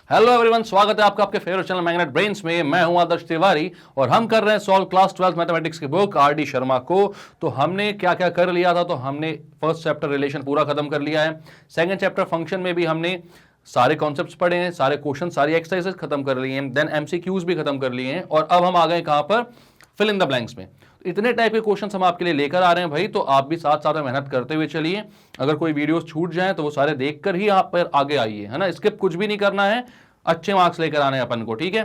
Hello everyone, स्वागत है आपका आपके फेवरेट चैनल मैग्नेट ब्रेन्स में। मैं हूं आदर्श तिवारी और हम कर रहे हैं सॉल्व क्लास 12 मैथमेटिक्स की बुक आर डी शर्मा को। तो हमने क्या क्या कर लिया था, तो हमने फर्स्ट चैप्टर रिलेशन पूरा खत्म कर लिया है। सेकंड चैप्टर फंक्शन में भी हमने सारे कॉन्सेप्ट्स पढ़े हैं, सारे क्वेश्चन, सारी एक्सरसाइजेस खत्म कर लिए हैं, देन एमसीक्यूज भी खत्म कर लिए हैं और अब हम आ गए कहां पर, फिल इन द ब्लैंक्स में। इतने टाइप के क्वेश्चंस हम आपके लिए लेकर आ रहे हैं भाई, तो आप भी साथ साथ में मेहनत करते हुए चलिए। अगर कोई वीडियोस छूट जाए तो वो सारे देखकर ही आप पर आगे आइए, है ना। स्किप कुछ भी नहीं करना है, अच्छे मार्क्स लेकर आने अपन को, ठीक है।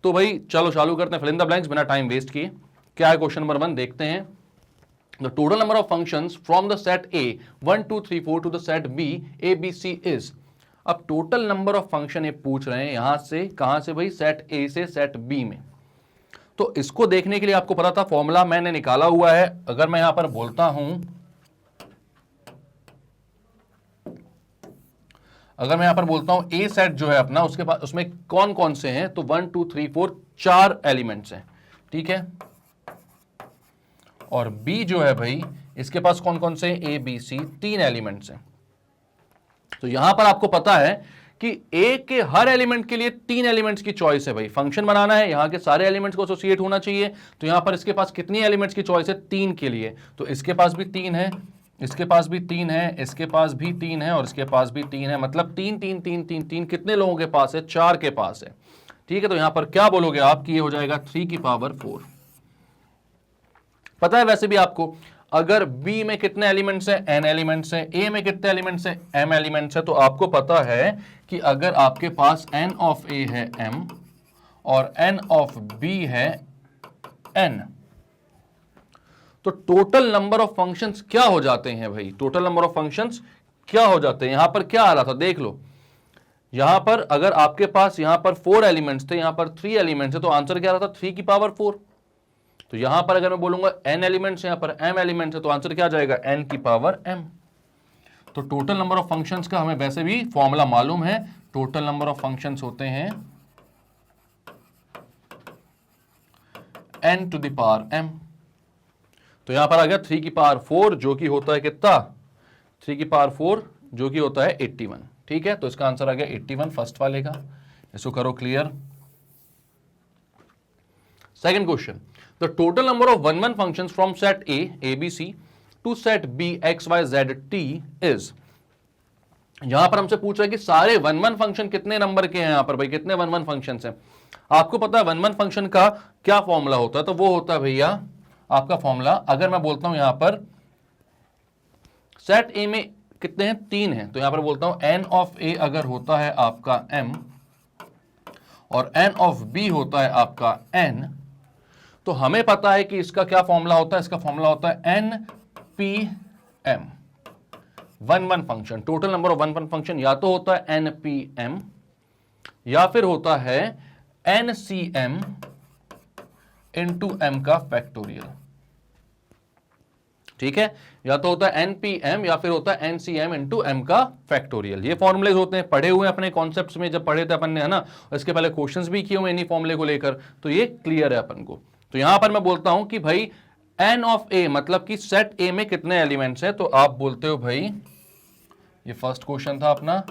तो भाई चलो चालू करते हैं फिल इन द ब्लैंक्स बिना टाइम वेस्ट किए। क्या है क्वेश्चन नंबर 1, देखते हैं। The total number of functions from the set A 1 2 3 4 to the set B A B C is. अब टोटल नंबर ऑफ फंक्शन ये पूछ रहे हैं यहां से, कहां से भाई, सेट ए से सेट बी में। तो इसको देखने के लिए आपको पता था, फॉर्मूला मैंने निकाला हुआ है। अगर मैं यहां पर बोलता हूं, अगर मैं यहां पर बोलता हूं ए सेट जो है अपना, उसके पास उसमें कौन कौन से हैं, तो 1 2 3 4 4 एलिमेंट्स हैं, ठीक है। और बी जो है भाई, इसके पास कौन कौन से, ए बी सी 3 एलिमेंट्स हैं। तो यहां पर आपको पता है कि ए के हर एलिमेंट के लिए 3 एलिमेंट्स की चॉइस है भाई। फंक्शन बनाना है, यहां के सारे एलिमेंट्स को एसोसिएट होना चाहिए। तो यहां पर इसके पास कितनी एलिमेंट्स की चॉइस है, 3 के लिए। तो इसके पास भी 3 है, इसके पास भी 3 है, इसके पास भी 3 है और इसके पास भी 3 है। मतलब 3 3 3 3 3 कितने लोगों के पास है, 4 के पास है, ठीक है। तो यहां पर क्या बोलोगे आप कि ये हो जाएगा 3 की पावर 4। पता है वैसे भी आपको, अगर B में कितने एलिमेंट्स हैं, n एलिमेंट्स हैं, A में कितने एलिमेंट्स हैं, m एलिमेंट्स हैं। तो आपको पता है कि अगर आपके पास n ऑफ A है m और n ऑफ B है n, तो टोटल नंबर ऑफ फंक्शंस क्या हो जाते हैं भाई, टोटल नंबर ऑफ फंक्शंस क्या हो जाते हैं। यहां पर क्या आ रहा था, देख लो। यहां पर अगर आपके पास यहां पर 4 एलिमेंट्स थे, यहां पर 3 एलिमेंट्स है, तो आंसर क्या आ रहा था, 3 की पावर 4। तो यहां पर अगर मैं बोलूंगा n एलिमेंट्स, यहां पर m एलिमेंट्स है, तो आंसर क्या आ जाएगा, n की पावर m। तो टोटल नंबर ऑफ फंक्शंस का हमें वैसे भी फॉर्मूला मालूम है। टोटल नंबर ऑफ फंक्शंस होते हैं n to the power m। तो यहां पर आ गया 3 की पावर 4 जो कि होता है कितना, 3 की पावर 4 जो कि होता है 81, ठीक है। तो इसका आंसर आ गया 81 फर्स्ट वाले का। इसको करो clear. Second question, the total number of 1 1 functions from set A A B C to set B X Y Z T is. यहां पर हमसे पूछ रहा है कि सारे 1 1 फंक्शन कितने नंबर के हैं, यहां पर भाई कितने 1 1 फंक्शंस हैं। आपको पता है 1 1 फंक्शन का क्या फॉर्मूला होता है, तो वो होता है भैया आपका फॉर्मूला। अगर मैं बोलता हूं यहां पर सेट ए में कितने हैं, 3 हैं, तो यहां पर बोलता हूं n ऑफ ए अगर होता है आपका m और n ऑफ b होता है आपका n, तो हमें पता है कि इसका क्या फॉर्मूला होता है, इसका फॉर्मूला होता है npm। 1 1 function, total number of 1 1 function या तो होता है npm या फिर होता है ncm इंटू m का फैक्टोरियल, ठीक है। या तो होता है npm या फिर होता है ncm इंटू m का फैक्टोरियल। ये फॉर्मूलेज होते हैं, पढ़े हुए अपने कॉन्सेप्ट्स में, जब पढ़े थे अपन ने, है ना। इसके पहले क्वेश्चंस भी किए हुए इन्हीं फॉर्मूले को लेकर, तो ये क्लियर है अपन को। तो यहां पर मैं बोलता हूं कि भाई n ऑफ a मतलब कि सेट a में कितने एलिमेंट्स हैं, तो आप बोलते हो भाई, ये फर्स्ट क्वेश्चन था अपना।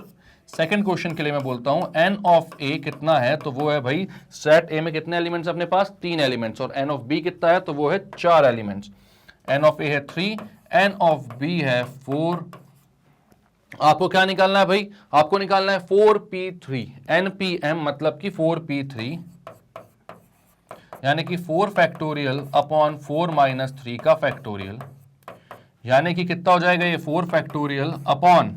सेकंड क्वेश्चन के लिए मैं बोलता हूं n ऑफ a कितना है, तो वो है भाई सेट a में कितने एलिमेंट्स अपने पास, 3 एलिमेंट्स, और n ऑफ b कितना है, तो वो है 4 एलिमेंट्स। n ऑफ a है 3, n ऑफ b है 4। आपको क्या निकालना है भाई, आपको निकालना है 4p3। npm मतलब कि 4p3 यानी कि 4 फैक्टोरियल अपॉन 4 माइनस 3 का फैक्टोरियल, यानी कि कितना हो जाएगा ये 4 फैक्टोरियल अपॉन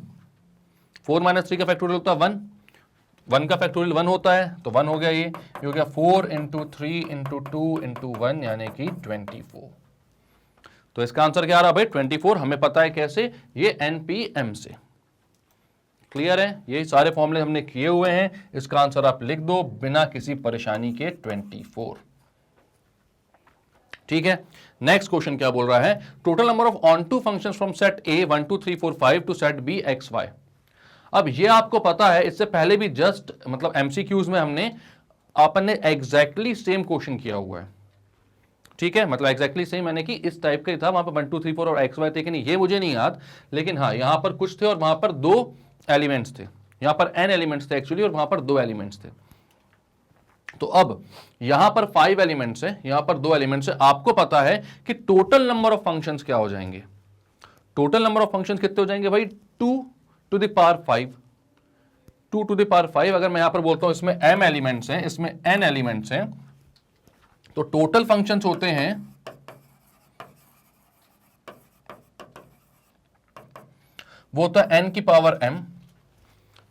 4 माइनस 3 का फैक्टोरियल होता है 1, 1 का फैक्टोरियल 1 होता है, तो 1 हो गया। ये हो गया 4 इंटू 3 इंटू 2 इंटू 1 यानी कि 24। तो इसका आंसर क्या आ रहा भाई, 24। हमें पता है कैसे, ये npm से। क्लियर है, ये सारे फॉर्मूले हमने किए हुए हैं। इसका आंसर आप लिख दो बिना किसी परेशानी के, 24, ठीक है। नेक्स्ट क्वेश्चन क्या बोल रहा है, total number of onto functions from set A 1 2 3 4 5 to set B X Y. अब ये आपको पता है, इससे पहले भी जस्ट मतलब एमसीक्यूज में हमने अपन ने एग्जैक्टली सेम क्वेश्चन किया हुआ है, ठीक है। मतलब एग्जैक्टली सेम यानी कि इस टाइप का ही था, वहां पर 1 2 3 4 और एक्स वाई थे कि नहीं ये मुझे नहीं याद, लेकिन हाँ यहां पर कुछ थे और वहां पर 2 एलिमेंट्स थे, यहां पर n एलिमेंट्स थे एक्चुअली और वहां पर 2 एलिमेंट्स थे। तो अब यहां पर 5 एलिमेंट्स है, यहां पर 2 एलिमेंट्स है। आपको पता है कि टोटल नंबर ऑफ फंक्शंस क्या हो जाएंगे, टोटल नंबर ऑफ फंक्शंस कितने हो जाएंगे भाई, 2 to the power 5, 2 to the power 5। अगर मैं यहां पर बोलता हूं इसमें m एलिमेंट्स हैं, इसमें n एलिमेंट्स हैं, तो टोटल फंक्शंस होते हैं वो होता है n की पावर m।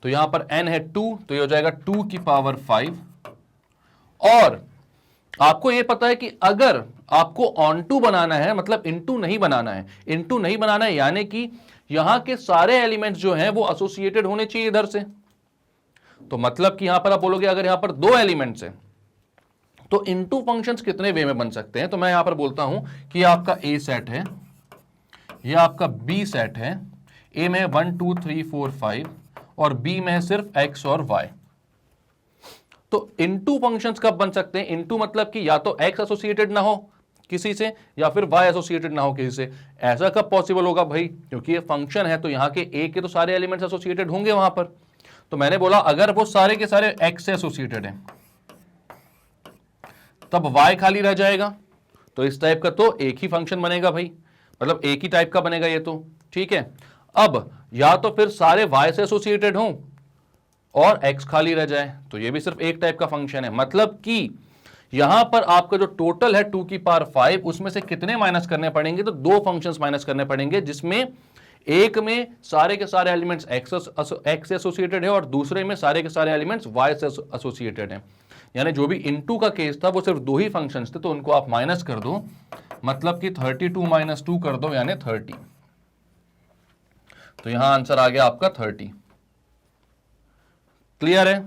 तो यहां पर n है 2, तो ये हो जाएगा 2 की पावर 5। और आपको ये पता है कि अगर आपको ऑन टू बनाना है, मतलब इनटू नहीं बनाना है, इनटू नहीं बनाना है यानी कि यहां के सारे एलिमेंट्स जो हैं वो एसोसिएटेड होने चाहिए इधर से। तो मतलब कि यहां पर आप बोलोगे अगर यहां पर 2 एलिमेंट्स हैं तो इनटू फंक्शंस कितने वे में बन सकते हैं। तो मैं यहां पर बोलता हूं कि आपका ए सेट है, यह आपका बी सेट है। ए में 1 2 3 4 5 और बी में है सिर्फ एक्स और वाई। तो इनटू फंक्शंस कब बन सकते हैं, इनटू मतलब कि या तो एक्स एसोसिएटेड ना हो किसी से या फिर वाई एसोसिएटेड ना हो किसी से। ऐसा कब पॉसिबल होगा भाई, क्योंकि ये फंक्शन है तो यहां के ए के तो सारे एलिमेंट्स एसोसिएटेड होंगे वहां पर। तो मैंने बोला अगर वो सारे के सारे एक्स से एसोसिएटेड हैं तब वाई खाली रह जाएगा। तो इस टाइप का तो एक ही फंक्शन बनेगा भाई, मतलब एक ही टाइप का बनेगा ये तो, ठीक है। अब या तो फिर सारे वाई से एसोसिएटेड हों और x खाली रह जाए, तो ये भी सिर्फ एक टाइप का फंक्शन है। मतलब कि यहां पर आपका जो टोटल है 2 की पावर 5 उसमें से कितने माइनस करने पड़ेंगे, तो 2 फंक्शंस माइनस करने पड़ेंगे, जिसमें एक में सारे के सारे एलिमेंट्स x से एसोसिएटेड है और दूसरे में सारे के सारे एलिमेंट्स y से एसोसिएटेड है। यानी जो भी इनटू का केस था वो सिर्फ 2 ही फंक्शंस थे, तो उनको आप माइनस कर दो, मतलब कि 32 माइनस 2 कर दो यानी 30। तो यहां आंसर आ गया आपका 30। क्लियर है।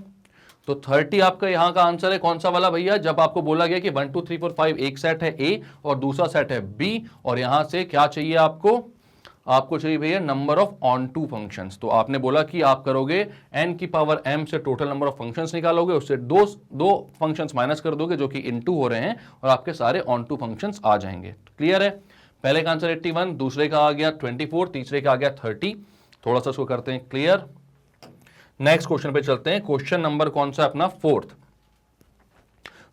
तो 30 आपका यहां का आंसर है कौन सा वाला भैया, जब आपको बोला गया कि 1 2 3 4 5 एक सेट है ए और दूसरा सेट है बी, और यहां से क्या चाहिए आपको चाहिए भैया number of onto functions. तो आपने बोला कि आप करोगे n की पावर m से टोटल नंबर ऑफ फंक्शंस निकालोगे, उससे दो फंक्शंस माइनस कर दोगे जो कि इनटू हो रहे हैं और आपके सारे ऑन टू फंक्शंस आ जाएंगे। क्लियर है। पहले का आंसर 81, दूसरे का आ गया 24, तीसरे का आ गया 30। थोड़ा सा इसको करते हैं क्लियर। नेक्स्ट क्वेश्चन पे चलते हैं। क्वेश्चन नंबर कौन सा अपना 4th।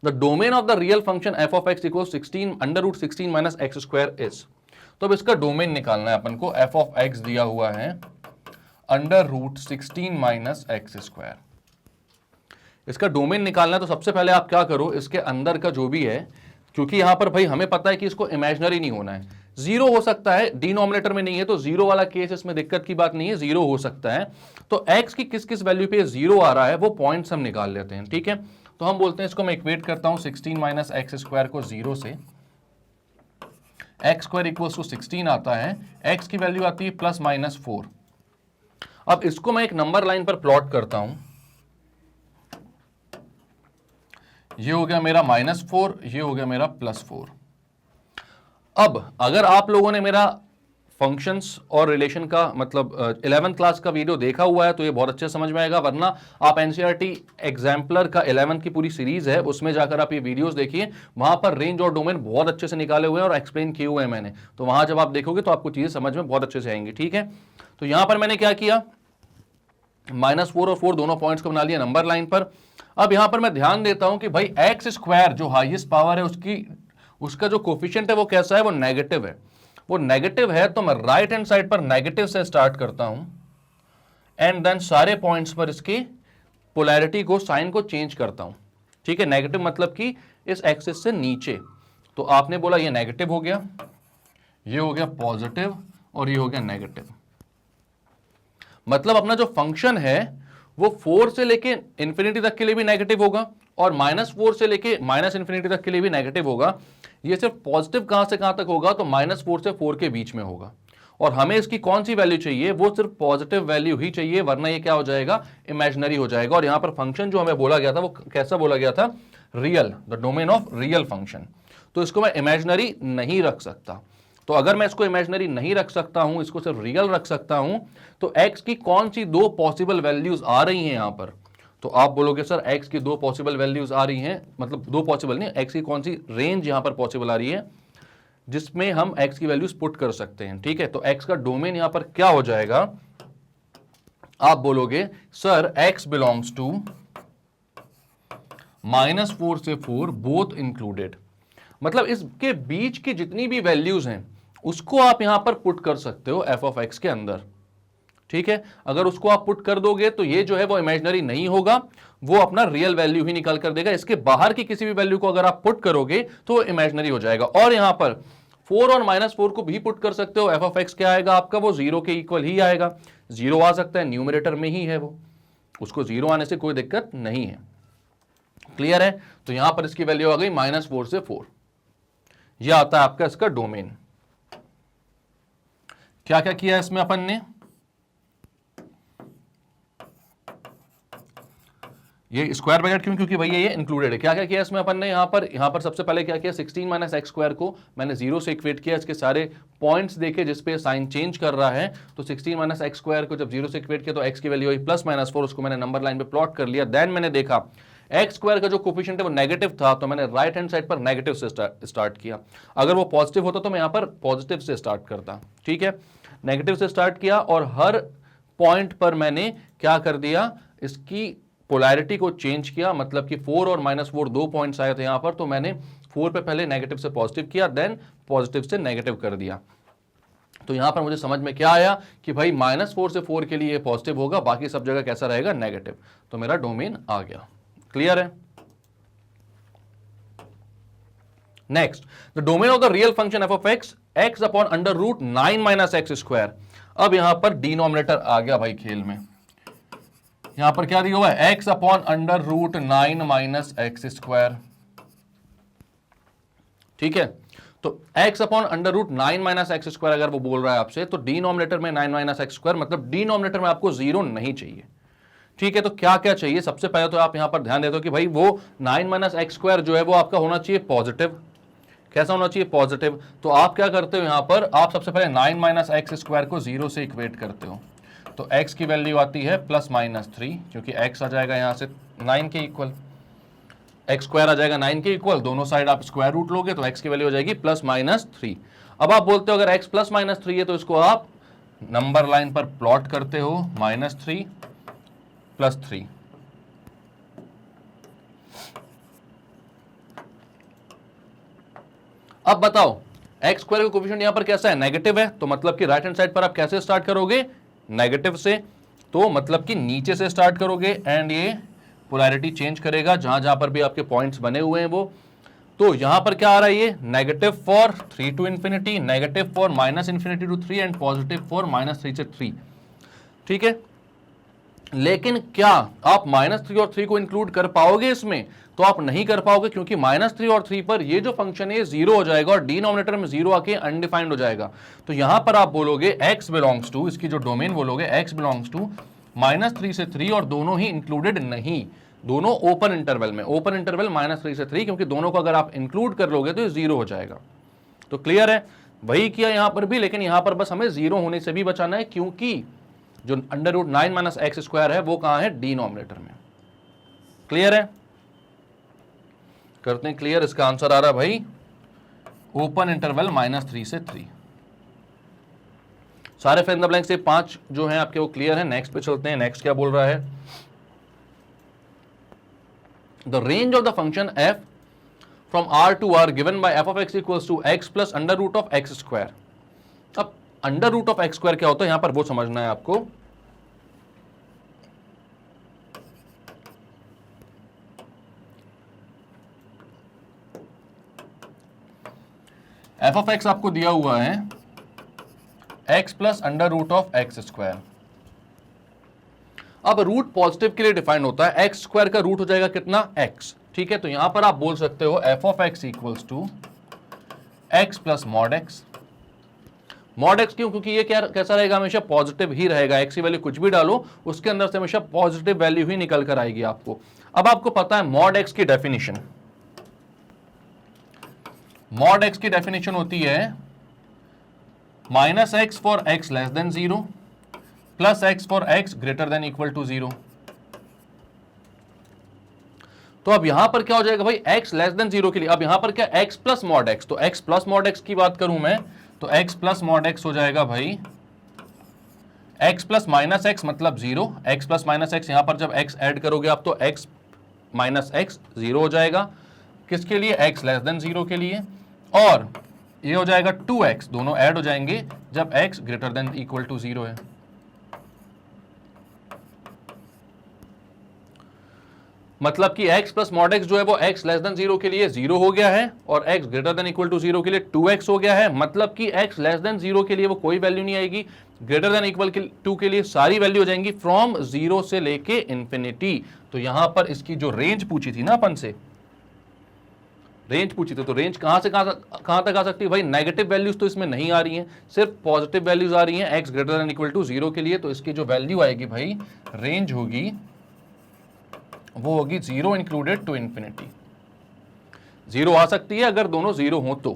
The domain of the real function f of x equals 16 under root 16 minus X square is. तो अब इसका डोमेन निकालना है अपन को। f of x दिया हुआ है under root 16 minus X square, इसका डोमेन निकालना है। तो सबसे पहले आप क्या करो, इसके अंदर का जो भी है, क्योंकि यहां पर भाई हमें पता है कि इसको इमेजिनरी नहीं होना है, जीरो हो सकता है, डिनोमिनेटर में नहीं है तो जीरो वाला केस इसमें दिक्कत की बात नहीं है, जीरो हो सकता है। तो x की किस किस वैल्यू पे जीरो आ रहा है वो पॉइंट्स हम निकाल लेते हैं, ठीक है। तो हम बोलते हैं इसको मैं इक्वेट करता हूं 16 माइनस एक्स स्क्वायर को जीरो से, एक्स स्क्वायर इक्वल्स टू 16 आता है, x की वैल्यू आती है प्लस माइनस 4। अब इसको मैं एक नंबर लाइन पर प्लॉट करता हूं, ये हो गया मेरा -4, ये हो गया मेरा +4। अब अगर आप लोगों ने मेरा फंक्शंस और रिलेशन का मतलब 11th क्लास का वीडियो देखा हुआ है तो ये बहुत अच्छे से समझ में आएगा, वरना आप एनसीईआरटी एग्जाम्पलर का 11th की पूरी सीरीज है उसमें जाकर आप ये वीडियोस देखिए, वहां पर रेंज और डोमेन बहुत अच्छे से निकाले हुए हैं और एक्सप्लेन किए हुए हैं मैंने। तो वहां जब आप देखोगे तो आपको चीजें समझ में बहुत अच्छे से आएंगी, ठीक है। तो यहां पर मैंने क्या किया, -4 और 4 दोनों पॉइंट्स को बना लिया नंबर लाइन पर। अब यहां पर मैं ध्यान देता हूं कि भाई एक्स स्क्वायर जो हाईएस्ट पावर है उसका जो कोफिशिएंट है वो कैसा है, वो नेगेटिव है। वो नेगेटिव है तो मैं राइट हैंड साइड पर नेगेटिव से स्टार्ट करता हूं एंड देन सारे पॉइंट्स पर इसकी पोलैरिटी को, साइन को चेंज करता हूं, ठीक है। नेगेटिव मतलब कि इस एक्सिस से नीचे। तो आपने बोला ये नेगेटिव हो गया, ये हो गया पॉजिटिव और ये हो गया नेगेटिव। मतलब अपना जो फंक्शन है वो 4 से लेके इंफिनिटी तक के लिए भी नेगेटिव होगा और -4 से लेके -इंफिनिटी तक के लिए भी नेगेटिव होगा। ये सिर्फ पॉजिटिव कहां से कहां तक होगा, तो -4 से 4 के बीच में होगा। और हमें इसकी कौन सी वैल्यू चाहिए, वो सिर्फ पॉजिटिव वैल्यू ही चाहिए, वरना ये क्या हो जाएगा, इमेजिनरी हो जाएगा। और यहां पर फंक्शन जो हमें बोला गया था वो कैसा बोला गया था, real, the domain of real function. तो इसको मैं इमेजिनरी नहीं रख सकता। तो अगर मैं इसको इमेजिनरी नहीं रख सकता हूं, इसको सिर्फ रियल रख सकता हूं, तो x की कौन सी 2 पॉसिबल वैल्यूज आ रही हैं यहां पर। तो आप बोलोगे सर x की 2 पॉसिबल वैल्यूज आ रही हैं, मतलब 2 पॉसिबल नहीं, x की कौन सी रेंज यहां पर पॉसिबल आ रही है जिसमें हम x की वैल्यूज पुट कर सकते हैं, ठीक है। तो x का डोमेन यहां पर क्या हो जाएगा, आप बोलोगे सर x बिलोंग्स टू -4 से 4 बोथ इंक्लूडेड, मतलब इसके बीच की जितनी भी वैल्यूज हैं उसको आप यहां पर पुट कर सकते हो एफ ऑफ एक्स के अंदर, ठीक है। अगर उसको आप पुट कर दोगे तो ये जो है वो इमेजिनरी नहीं होगा, वो अपना रियल वैल्यू ही निकाल कर देगा। इसके बाहर की किसी भी वैल्यू को अगर आप पुट करोगे तो वो इमेजिनरी हो जाएगा। और यहां पर 4 और -4 को भी पुट कर सकते हो, एफ ऑफ एक्स क्या आएगा आपका, वो 0 के इक्वल ही आएगा। 0 आ सकता है, न्यूमरेटर में ही है वो, उसको 0 आने से कोई दिक्कत नहीं है। क्लियर है? तो यहां पर इसकी वैल्यू आ गई -4 से 4। यह आता है आपका इसका डोमेन। क्या क्या किया इसमें अपन ने, ये स्क्वायर ब्रैकेट क्यों, क्योंकि भैया ये इंक्लूडेड है। क्या क्या किया इसमें अपन ने, यहां पर सबसे पहले क्या किया, 16 - x² को मैंने 0 से इक्वेट किया। इसके सारे पॉइंट्स देखे जिस पे साइन चेंज कर रहा है, तो 16 - x² को जब 0 से इक्वेट किया तो x की वैल्यू आई +-4, उसको मैंने नंबर लाइन पे प्लॉट कर लिया। देन मैंने देखा x² का जो कोफिशिएंट है वो नेगेटिव था, तो मैंने राइट हैंड साइड पर नेगेटिव से स्टार्ट किया। अगर वो पॉजिटिव होता तो मैं यहां पर पॉजिटिव से स्टार्ट करता, ठीक है। नेगेटिव से स्टार्ट किया और हर पॉइंट पर मैंने क्या कर दिया, इसकी पोलैरिटी को चेंज किया। मतलब कि 4 और -4 दो पॉइंट्स आए थे यहां पर, तो मैंने 4 पे पहले नेगेटिव से पॉजिटिव किया, देन पॉजिटिव से नेगेटिव कर दिया। तो यहां पर मुझे समझ में क्या आया कि भाई -4 से 4 के लिए पॉजिटिव होगा, बाकी सब जगह कैसा रहेगा, नेगेटिव। तो मेरा डोमेन आ गया। क्लियर है? Next, the domain of the real function F of x, x upon √9 - x²। अब यहां पर डिनोमिनेटर आ गया भाई खेल में। यहां पर क्या दिया हुआ है, x अपॉन √9 - x², ठीक है। तो x अपॉन √9 - x² अगर वो बोल रहा है आपसे, तो डिनोमिनेटर में 9 - x², मतलब डिनोमिनेटर में आपको 0 नहीं चाहिए, ठीक है। तो क्या क्या चाहिए, सबसे पहले तो आप यहां पर ध्यान देते हो कि भाई वो 9 - x² जो है वो आपका होना चाहिए पॉजिटिव। कैसा होना चाहिए, पॉजिटिव। तो आप क्या करते हो यहां पर, आप सबसे पहले 9 - x² को 0 से इक्वेट करते हो, तो x की वैल्यू आती है +-3, क्योंकि x आ जाएगा यहां से 9 के इक्वल, x² आ जाएगा 9 के इक्वल, दोनों साइड आप स्क्वायर रूट लोगे तो x की वैल्यू हो जाएगी +-3। अब आप बोलते हो अगर x +-3 है तो इसको आप नंबर लाइन पर प्लॉट करते हो, -3 +3। अब बताओ x² का कोफिशिएंट यहां पर कैसा है, नेगेटिव है, तो मतलब कि राइट हैंड साइड पर आप कैसे स्टार्ट करोगे, नेगेटिव से। तो मतलब कि नीचे से स्टार्ट करोगे एंड ये पोलैरिटी चेंज करेगा जहां जहां पर भी आपके पॉइंट्स बने हुए हैं वो। तो यहां पर क्या आ रहा है, ये negative for 3 to ∞, negative for -∞ to 3 and positive for -3 से 3, ठीक है। लेकिन क्या आप -3 और 3 को इंक्लूड कर पाओगे इसमें, तो आप नहीं कर पाओगे, क्योंकि -3 और 3 पर ये जो फंक्शन है 0 हो जाएगा और डिनोमिनेटर में 0 आके अनडिफाइंड हो जाएगा। तो यहां पर आप बोलोगे x बिलोंग्स टू, इसकी जो डोमेन बोलोगे x बिलोंग्स टू -3 से 3, और दोनों ही इंक्लूडेड नहीं, दोनों ओपन इंटरवल में, ओपन इंटरवल -3 से 3, क्योंकि दोनों को अगर आप इंक्लूड कर लोगे तो ये 0 हो जाएगा। तो क्लियर है? वही किया यहां पर भी, लेकिन यहां पर बस हमें 0 होने से भी बचाना है, क्योंकि जो √9 - x² है वो कहां है, डिनोमिनेटर में। क्लियर है? करते हैं क्लियर। इसका आंसर आ रहा है भाई ओपन इंटरवल -3 से 3। सारे फिल इन द ब्लैंक से 5 जो हैं आपके वो क्लियर है। नेक्स्ट पे चलते हैं। नेक्स्ट क्या बोल रहा है, the range of the function f from r to r given by f of x equals to x plus √x²। अब √x² क्या होता है यहां पर वो समझना है आपको। f of x आपको दिया हुआ है x प्लस √x²। अब रूट पॉजिटिव के लिए डिफाइंड होता है, x² का रूट हो जाएगा कितना, x, ठीक है। तो यहां पर आप बोल सकते हो f of x equals to x plus mod x। Mod x क्यों, क्योंकि ये क्या कैसा रहेगा, हमेशा पॉजिटिव ही रहेगा। x की वैल्यू कुछ भी डालो उसके अंदर से हमेशा पॉजिटिव वैल्यू ही निकल कर आएगी आपको। अब आपको पता है मॉड x की डेफिनेशन, मॉड x की डेफिनेशन होती है -x for x less than 0 plus x for x greater than equal to 0। तो अब यहां पर क्या हो जाएगा भाई, x लेस देन 0 के लिए, अब यहां पर क्या x प्लस मॉड x, तो x प्लस मॉड x की बात करूं मैं तो x प्लस मॉड x हो जाएगा भाई x प्लस माइनस एक्स मतलब 0, x प्लस माइनस एक्स, यहां पर जब x ऐड करोगे आप तो x माइनस एक्स 0 हो जाएगा, किसके लिए, x लेस देन 0 के लिए, और ये हो जाएगा 2x, दोनों ऐड हो जाएंगे जब x greater than equal to 0 है। मतलब कि x प्लस मॉड x जो है वो x लेस देन 0 के लिए 0 हो गया है और x greater than equal to 0 के लिए 2x हो गया है। मतलब कि x लेस देन 0 के लिए वो कोई वैल्यू नहीं आएगी, ग्रेटर देन इक्वल टू के लिए सारी वैल्यू हो जाएंगी फ्रॉम 0 से लेके इंफिनिटी। तो यहां पर इसकी जो रेंज पूछी थी ना अपन से, रेंज पूछी थी, तो रेंज कहां से कहां तक आ सकती है भाई, नेगेटिव वैल्यूज तो इसमें नहीं आ रही हैं, सिर्फ पॉजिटिव वैल्यूज आ रही हैं x greater than equal to 0 के लिए। तो इसकी जो वैल्यू आएगी भाई, रेंज होगी वो होगी 0 इंक्लूडेड टू इंफिनिटी। 0 आ सकती है अगर दोनों 0 हो तो।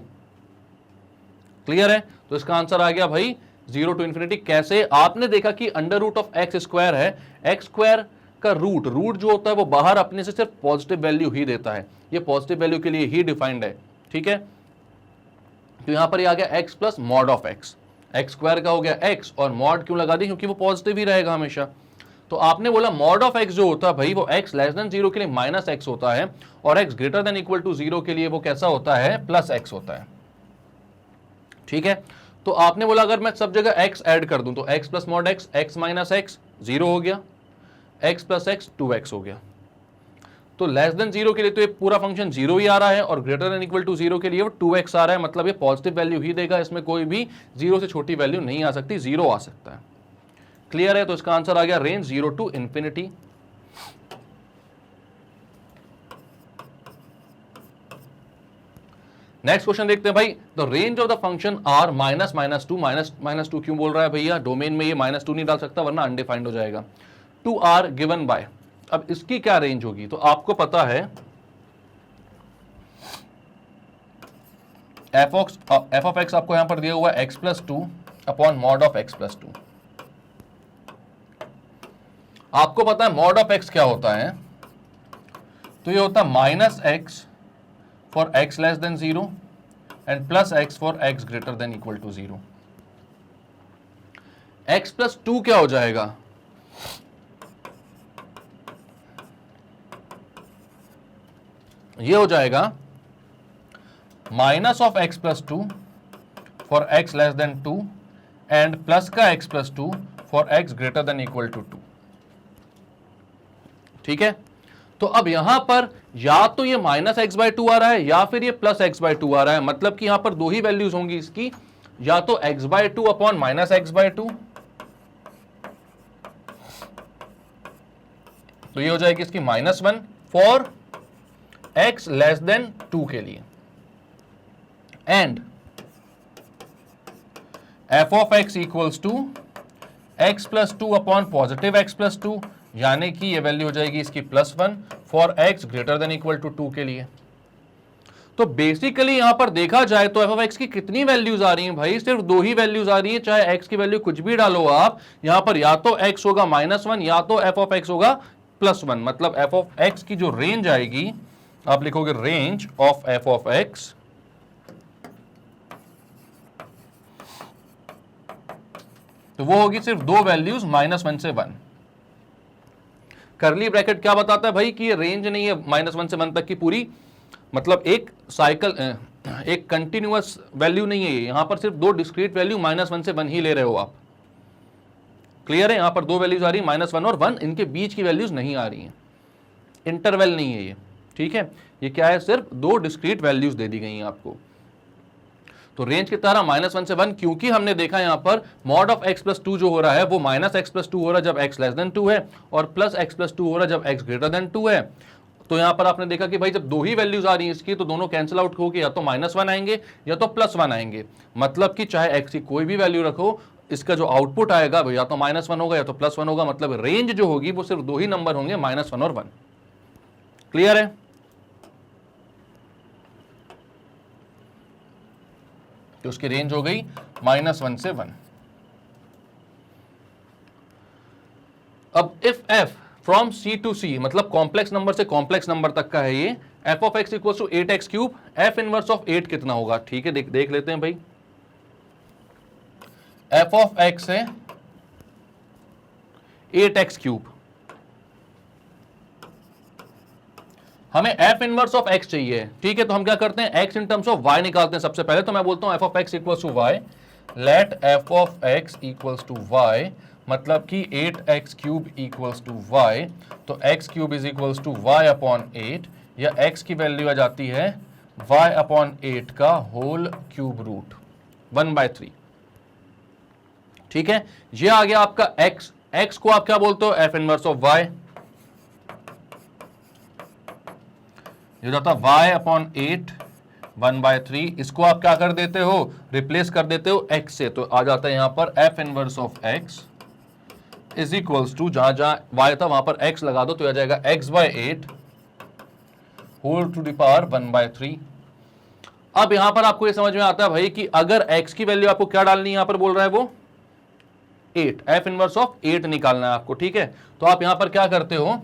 क्लियर है? तो इसका आंसर आ गया भाई 0 टू इंफिनिटी। कैसे? आपने देखा कि under root of X square है, एक्स स्क्वायर का रूट जो होता है वो बाहर अपने से सिर्फ पॉजिटिव वैल्यू ही देता है, ये पॉजिटिव वैल्यू के लिए ही डिफाइंड है। ठीक है, तो यहां पर ये आ गया x plus mod of x, x square का हो गया x और मॉड क्यों लगा दी, क्योंकि वो पॉजिटिव ही रहेगा हमेशा। तो आपने बोला मॉड ऑफ x जो होता है भाई वो x लेस देन 0 के लिए माइनस x होता है और x greater than equal to 0 के लिए वो कैसा होता है, प्लस x होता है। ठीक है, तो आपने बोला अगर मैं सब जगह x ऐड कर दूं तो x plus mod x, x minus x 0 हो गया, x प्लस x 2x हो गया। तो लेस देन 0 के लिए तो ये पूरा फंक्शन 0 ही आ रहा है और ग्रेटर देन इक्वल टू 0 के लिए वो 2x आ रहा है, मतलब ये पॉजिटिव वैल्यू ही देगा, इसमें कोई भी 0 से छोटी वैल्यू नहीं आ सकती, 0 आ सकता है। क्लियर है? तो इसका आंसर आ गया range 0 to infinity. Next question देखते हैं भाई, the range of the function r minus minus two, minus two क्यों बोल रहा है भैया, डोमेन में ये माइनस टू नहीं डाल सकता वरना अनडिफाइंड हो जाएगा। 2r गिवन बाय, अब इसकी क्या रेंज होगी, तो आपको पता है f ऑफ x आपको यहां पर दिया हुआ है x plus two upon mod of x plus two. आपको पता है मॉड ऑफ x क्या होता है, तो ये होता है minus X for x less than 0 and plus x for x greater than equal to 0। x plus 2 क्या हो जाएगा, ये हो जाएगा minus of x plus 2 for x less than 2 and plus का x plus 2 for x greater than equal to 2। ठीक है, तो अब यहां पर या तो ये माइनस एक्स बाय टू आ रहा है या फिर ये प्लस एक्स बाय टू आ रहा है, मतलब कि यहां पर दो ही वैल्यूज होंगी इसकी, या तो x by two upon minus x by two, तो ये हो जाएगी इसकी -1 फॉर एक्स लेस देन 2 के लिए, and F of x equals to x plus two upon positive X plus two, यानी कि ये वैल्यू हो जाएगी इसकी +1 for x greater than equal to 2 के लिए। तो बेसिकली यहां पर देखा जाए तो f ऑफ x की कितनी वैल्यूज आ रही हैं भाई, सिर्फ दो ही वैल्यूज आ रही हैं, चाहे x की वैल्यू कुछ भी डालो आप, यहां पर या तो x होगा -1 या तो f ऑफ x होगा +1। मतलब f ऑफ x की जो रेंज आएगी, आप लिखोगे range of f of x तो वो होगी सिर्फ दो वैल्यूज -1 से 1। करली ब्रैकेट क्या बताता है भाई कि ये रेंज नहीं है -1 से 1 तक की पूरी, मतलब एक साइकिल, एक कंटिन्यूअस वैल्यू नहीं है ये, यहां पर सिर्फ दो डिस्क्रीट वैल्यू -1 से 1 ही ले रहे हो आप। क्लियर है? यहां पर दो वैल्यूज आ रही है -1 और 1, इनके बीच की वैल्यूज नहीं आ रही हैं, इंटरवल नहीं है ये। ठीक है, ये क्या है, सिर्फ दो डिस्क्रीट वैल्यूज दे दी गई हैं आपको। तो रेंज की तरह -1 से 1, क्योंकि हमने देखा यहां पर मॉड ऑफ x प्लस 2 जो हो रहा है वो -x प्लस 2 हो रहा है जब x लेस देन 2 है और प्लस x प्लस 2 हो रहा है जब x ग्रेटर देन 2 है। तो यहां पर आपने देखा कि भाई जब दो ही वैल्यूज आ रही हैं इसकी तो दोनों कैंसिल आउट होकर या तो -1 आएंगे या तो +1 आएंगे, मतलब कि चाहे x की कोई भी वैल्यू रखो, इसका जो आउटपुट आएगा वो या तो -1 होगा या तो +1 होगा, मतलब रेंज जो होगी वो सिर्फ दो ही नंबर होंगे, -1 और 1। क्लियर है? तो उसकी रेंज हो गई -1 से 1। अब if f from c to c, मतलब कॉम्प्लेक्स नंबर से कॉम्प्लेक्स नंबर तक का है ये, f of x equal to 8x cube, f inverse of 8 कितना होगा? ठीक है, देख लेते हैं भाई। f ऑफ x है 8x क्यूब, हमें f इनवर्स ऑफ x चाहिए, ठीक है। तो हम क्या करते हैं, x in terms of y निकालते हैं सबसे पहले। तो मैं बोलता हूं f of x equals to y, let f of x equals to y, मतलब कि 8x cube equals to y, तो x cube is equals to y upon 8, या x की वैल्यू आ जाती है y अपॉन 8 का होल क्यूब रूट 1/3, ठीक है। ये आ गया आपका x, x को आप क्या बोलते हो, f इनवर्स ऑफ y, ये जाता y अपॉन 8 1/3, इसको आप क्या कर देते हो, रिप्लेस कर देते हो x से, तो आ जाता है यहां पर f inverse of x is equals to, जहां जहां y था वहां पर x लगा दो, तो आ जाएगा x/8 whole to the power 1/3। अब यहां पर आपको ये समझ में आता है भाई कि अगर x की वैल्यू आपको क्या डालनी है, यहां पर बोल रहा है वो 8, f इनवर्स ऑफ 8 निकालना है आपको, ठीक है। तो आप यहां पर क्या करते हो,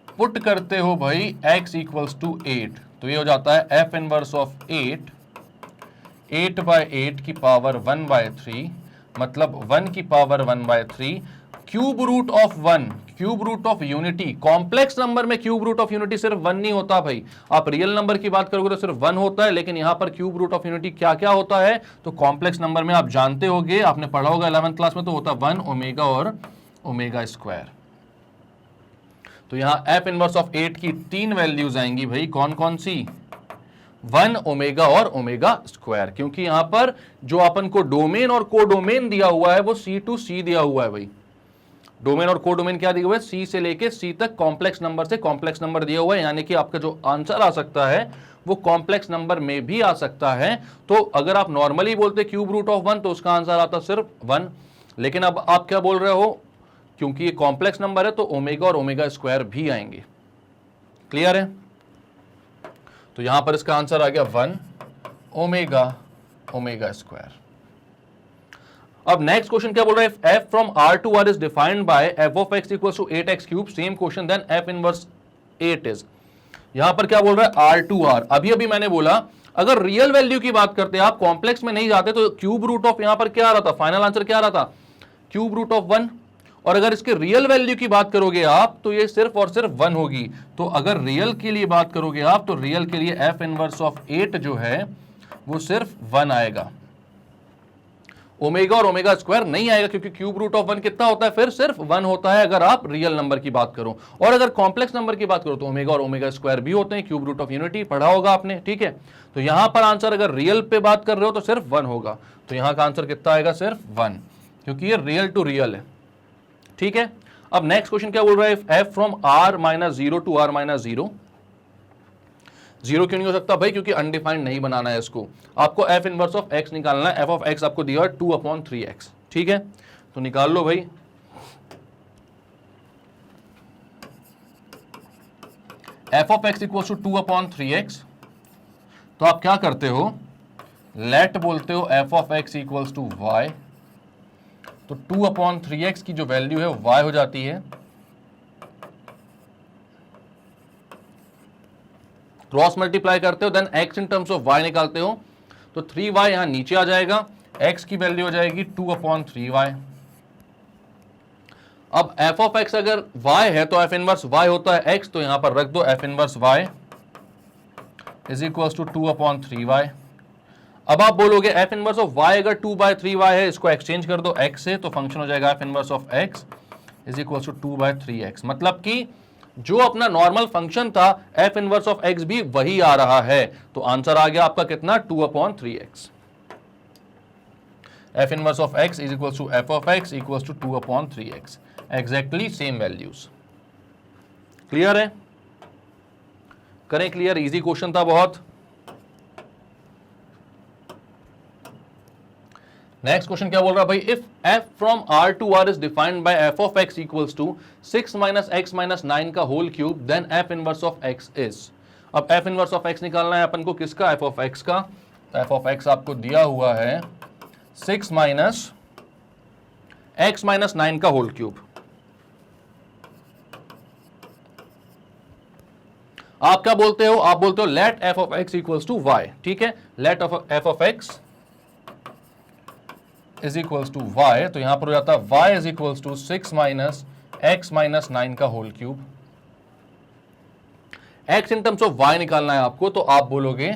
पुट करते हो भाई x इक्वल्स टू 8, तो ये हो जाता है f इनवर्स ऑफ 8/8 की पावर 1/3, मतलब 1 की power 1/3, cube root of 1, cube root of unity. Complex number में क्यूब रूट ऑफ यूनिटी सिर्फ 1 नहीं होता भाई, आप रियल नंबर की बात करोगे तो सिर्फ 1 होता है, लेकिन यहां पर क्यूब रूट ऑफ यूनिटी क्या क्या होता है, तो कॉम्प्लेक्स नंबर में आप जानते होगे, आपने पढ़ा होगा 11th क्लास में, तो होता 1 ओमेगा और ओमेगा स्क्वायर। तो यहां f इनवर्स ऑफ 8 की 3 वैल्यूज आएंगी भाई, कौन कौन सी, 1 ओमेगा और ओमेगा स्क्वायर, क्योंकि यहां पर जो अपन को डोमेन और कोडोमेन दिया हुआ है वो C टू C दिया हुआ है भाई। डोमेन और कोडोमेन क्या दिया हुआ है, C से लेके C तक कॉम्प्लेक्स नंबर से कॉम्प्लेक्स नंबर दिया हुआ है, यानी कि आपका जो आंसर आ सकता है वो कॉम्प्लेक्स नंबर में भी आ सकता है। तो अगर आप नॉर्मली बोलते क्यूब रूट ऑफ 1 तो उसका आंसर आता सिर्फ 1, लेकिन अब आप क्या बोल रहे हो, क्योंकि ये कॉम्प्लेक्स नंबर है तो ओमेगा और ओमेगा स्क्वायर भी आएंगे। क्लियर है, तो यहां पर इसका आंसर आ गया 1 ओमेगा ओमेगा स्क्वायर। अब नेक्स्ट क्वेश्चन क्या बोल रहा है, f from r to r is defined by f of x equals to 8x cube, same question then f inverse 8 is. यहां पर क्या बोल रहा है, r टू r, अभी अभी मैंने बोला अगर रियल वैल्यू की बात करते हैं, आप कॉम्प्लेक्स में नहीं जाते, तो क्यूब रूट ऑफ यहां पर क्या आ रहा था, फाइनल आंसर क्या आ रहा था, क्यूब रूट ऑफ 1, और अगर इसके रियल वैल्यू की बात करोगे आप तो ये सिर्फ और सिर्फ 1 होगी। तो अगर रियल के लिए बात करोगे आप तो रियल के लिए f इनवर्स ऑफ 8 जो है वो सिर्फ 1 आएगा, ओमेगा और ओमेगा स्क्वायर नहीं आएगा, क्योंकि क्यूब रूट ऑफ 1 कितना होता है, फिर सिर्फ 1 होता है अगर आप रियल नंबर की बात करो, और अगर कॉम्प्लेक्स नंबर की बात करो तो ओमेगा और ओमेगा स्क्वायर भी होते हैं, क्यूब रूट ऑफ यूनिटी पढ़ा होगा आपने, ठीक है। तो यहां पर आंसर अगर रियल पे बात कर रहे हो तो सिर्फ 1 होगा, तो यहां का आंसर कितना आएगा, सिर्फ 1, क्योंकि ये रियल टू रियल है, ठीक है। अब नेक्स्ट क्वेश्चन क्या बोल रहा है, f from r-0 to r-0, zero क्यों नहीं हो सकता भाई, क्योंकि अनडिफाइंड नहीं बनाना है इसको, आपको f इनवर्स ऑफ x निकालना है, f ऑफ x आपको दिया है 2/3x, ठीक है। तो निकाल लो भाई, f of x equals to 2/3x, तो आप क्या करते हो, लेट बोलते हो f of x equals to y, तो 2/3x की जो वैल्यू है y हो जाती है, क्रॉस मल्टीप्लाई करते हो, then x in terms of y निकालते हो, तो 3y यहां नीचे आ जाएगा, x की वैल्यू हो जाएगी 2/3y। अब f ऑफ x अगर y है तो f इनवर्स y होता है x, तो यहां पर रख दो f inverse y is equals to 2/3y। अब आप बोलोगे f इनवर्स ऑफ y अगर 2/3y है, इसको एक्सचेंज कर दो x से, तो फंक्शन हो जाएगा f inverse of x is equals to 2/3x, मतलब कि जो अपना नॉर्मल फंक्शन था f इनवर्स ऑफ x भी वही आ रहा है, तो आंसर आ गया आपका कितना, 2/3x। f inverse of x is equals to f of x equals to 2/3x, exactly same values. Clear है, करें क्लियर, इजी क्वेश्चन था बहुत। नेक्स्ट क्वेश्चन क्या बोल रहा है भाई, if f from r to r is defined by f of x equals to 6 - x - 9 का whole cube, then f inverse of x is. अब f इनवर्स ऑफ x निकालना है अपन को, किसका, f ऑफ x का, तो f ऑफ x आपको दिया हुआ है 6 - x - 9 का होल क्यूब। आप क्या बोलते हो, आप बोलते हो let f of x equals to y, ठीक है, let f of x is equals to Y, तो यहां पर हो जाता है Y is equals to 6 minus X minus 9 का whole cube. X in terms of Y निकालना है आपको, तो आप बोलोगे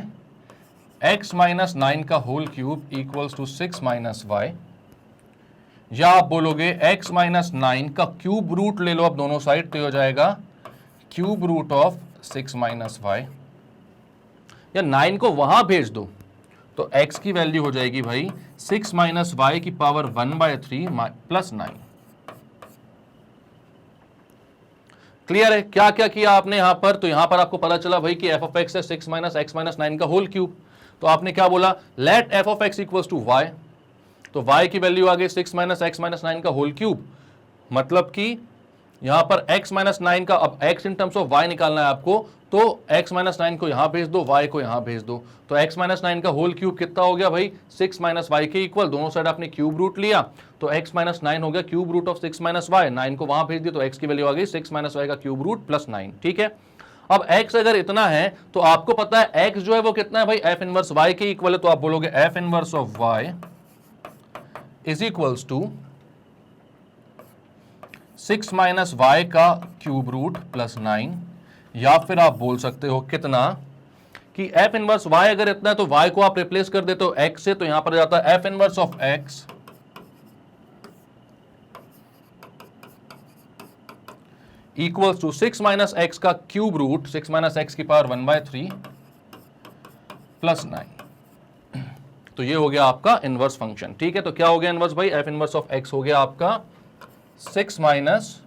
x माइनस 9 का whole cube equals to 6 minus Y, या आप बोलोगे x माइनस 9 का क्यूब रूट ले लो आप दोनों साइड, तो हो जाएगा cube root of 6 minus Y, या 9 को वहां भेज दो तो x की वैल्यू हो जाएगी भाई 6 माइनस वाई की पावर 1/3 प्लस 9। क्लियर है? क्या क्या किया आपने यहां पर? तो यहां पर आपको पता चला भाई कि f ऑफ x है 6 माइनस x माइनस 9 का होल क्यूब, तो आपने क्या बोला, let f of x equals to y, तो y की वैल्यू आ गई 6 माइनस x माइनस 9 का होल क्यूब, मतलब कि यहां पर x माइनस 9 का, अब x in terms of y निकालना है आपको, तो x माइनस 9 को यहां भेज दो, y को यहां भेज दो, तो x माइनस 9 का होल क्यूब कितना हो गया भाई 6 माइनस वाई के इक्वल, दोनों साइड आपने क्यूब रूट लिया, तो x माइनस 9 हो गया cube root of 6 minus Y, 9 को वहां भेज दिया तो x की वैल्यू आ गई 6 माइनस वाई का क्यूब रूट प्लस 9। ठीक है, अब x अगर इतना है तो आपको पता है x जो है वो कितना है भाई, f इनवर्स y के इक्वल है, तो आप बोलोगे f inverse of y is equals to 6 minus Y का क्यूब रूट प्लस 9, या फिर आप बोल सकते हो कितना कि f इनवर्स y अगर इतना है तो y को आप रिप्लेस कर देते हो x से, तो यहां पर जाता है f inverse of x equals to 6 minus X का क्यूब रूट 6 माइनस एक्स की पावर 1/3 प्लस 9, तो ये हो गया आपका इनवर्स फंक्शन। ठीक है, तो क्या हो गया इनवर्स भाई, f इनवर्स ऑफ x हो गया आपका 6 माइनस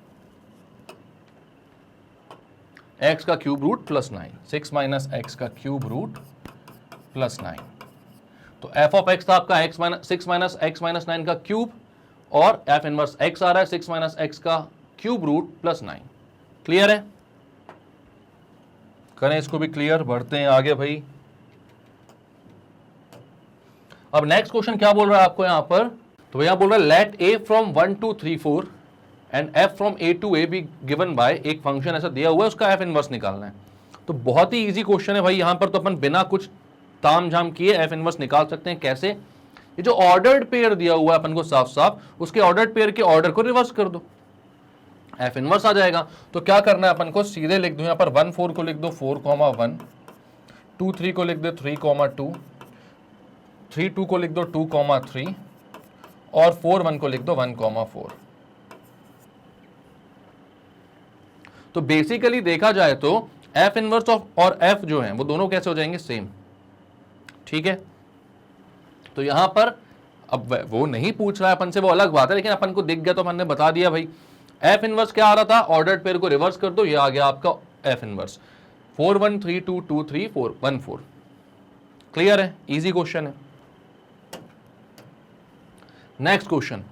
एक्स का cube root plus 9, 6 minus X का क्यूब रूट प्लस 9, तो f ऑफ x था आपका 6 माइनस एक्स माइनस 9 का क्यूब, और f इनवर्स x आ रहा है 6 माइनस एक्स का क्यूब रूट प्लस 9। क्लियर है? करें इसको भी क्लियर, बढ़ते हैं आगे भाई। अब नेक्स्ट क्वेश्चन क्या बोल रहा है आपको यहां पर, तो भैया बोल रहा है let a from 1 2 3 4 and f from a to a be given by, एक फंक्शन ऐसा दिया हुआ है उसका f इनवर्स निकालना है। तो बहुत ही इजी क्वेश्चन है भाई, यहां पर तो अपन बिना कुछ ताम झाम किए f इनवर्स निकाल सकते हैं। कैसे? ये जो ऑर्डर्ड पेयर दिया हुआ है अपन को साफ साफ, उसके ऑर्डर्ड पेयर के ऑर्डर को रिवर्स कर दो, f इनवर्स आ जाएगा। तो क्या करना है अपन को, सीधे लिख दो यहां पर 1 4 को लिख दो 4,1, 2 3 को लिख दो 3,2, 3 2 को लिख दो 2,3, और 4 1 को लिख दो 1,4। तो बेसिकली देखा जाए तो f इनवर्स ऑफ और f जो है वो दोनों कैसे हो जाएंगे, सेम। ठीक है, तो यहां पर अब वो नहीं पूछ रहा है अपन से, वो अलग बात है, लेकिन अपन को दिख गया तो अपन ने बता दिया भाई। f इनवर्स क्या आ रहा था, ऑर्डर्ड पेयर को रिवर्स कर दो, ये आ गया आपका f इनवर्स 4 1 3 2 2 3 4 1 4। क्लियर है? इजी क्वेश्चन है। नेक्स्ट क्वेश्चन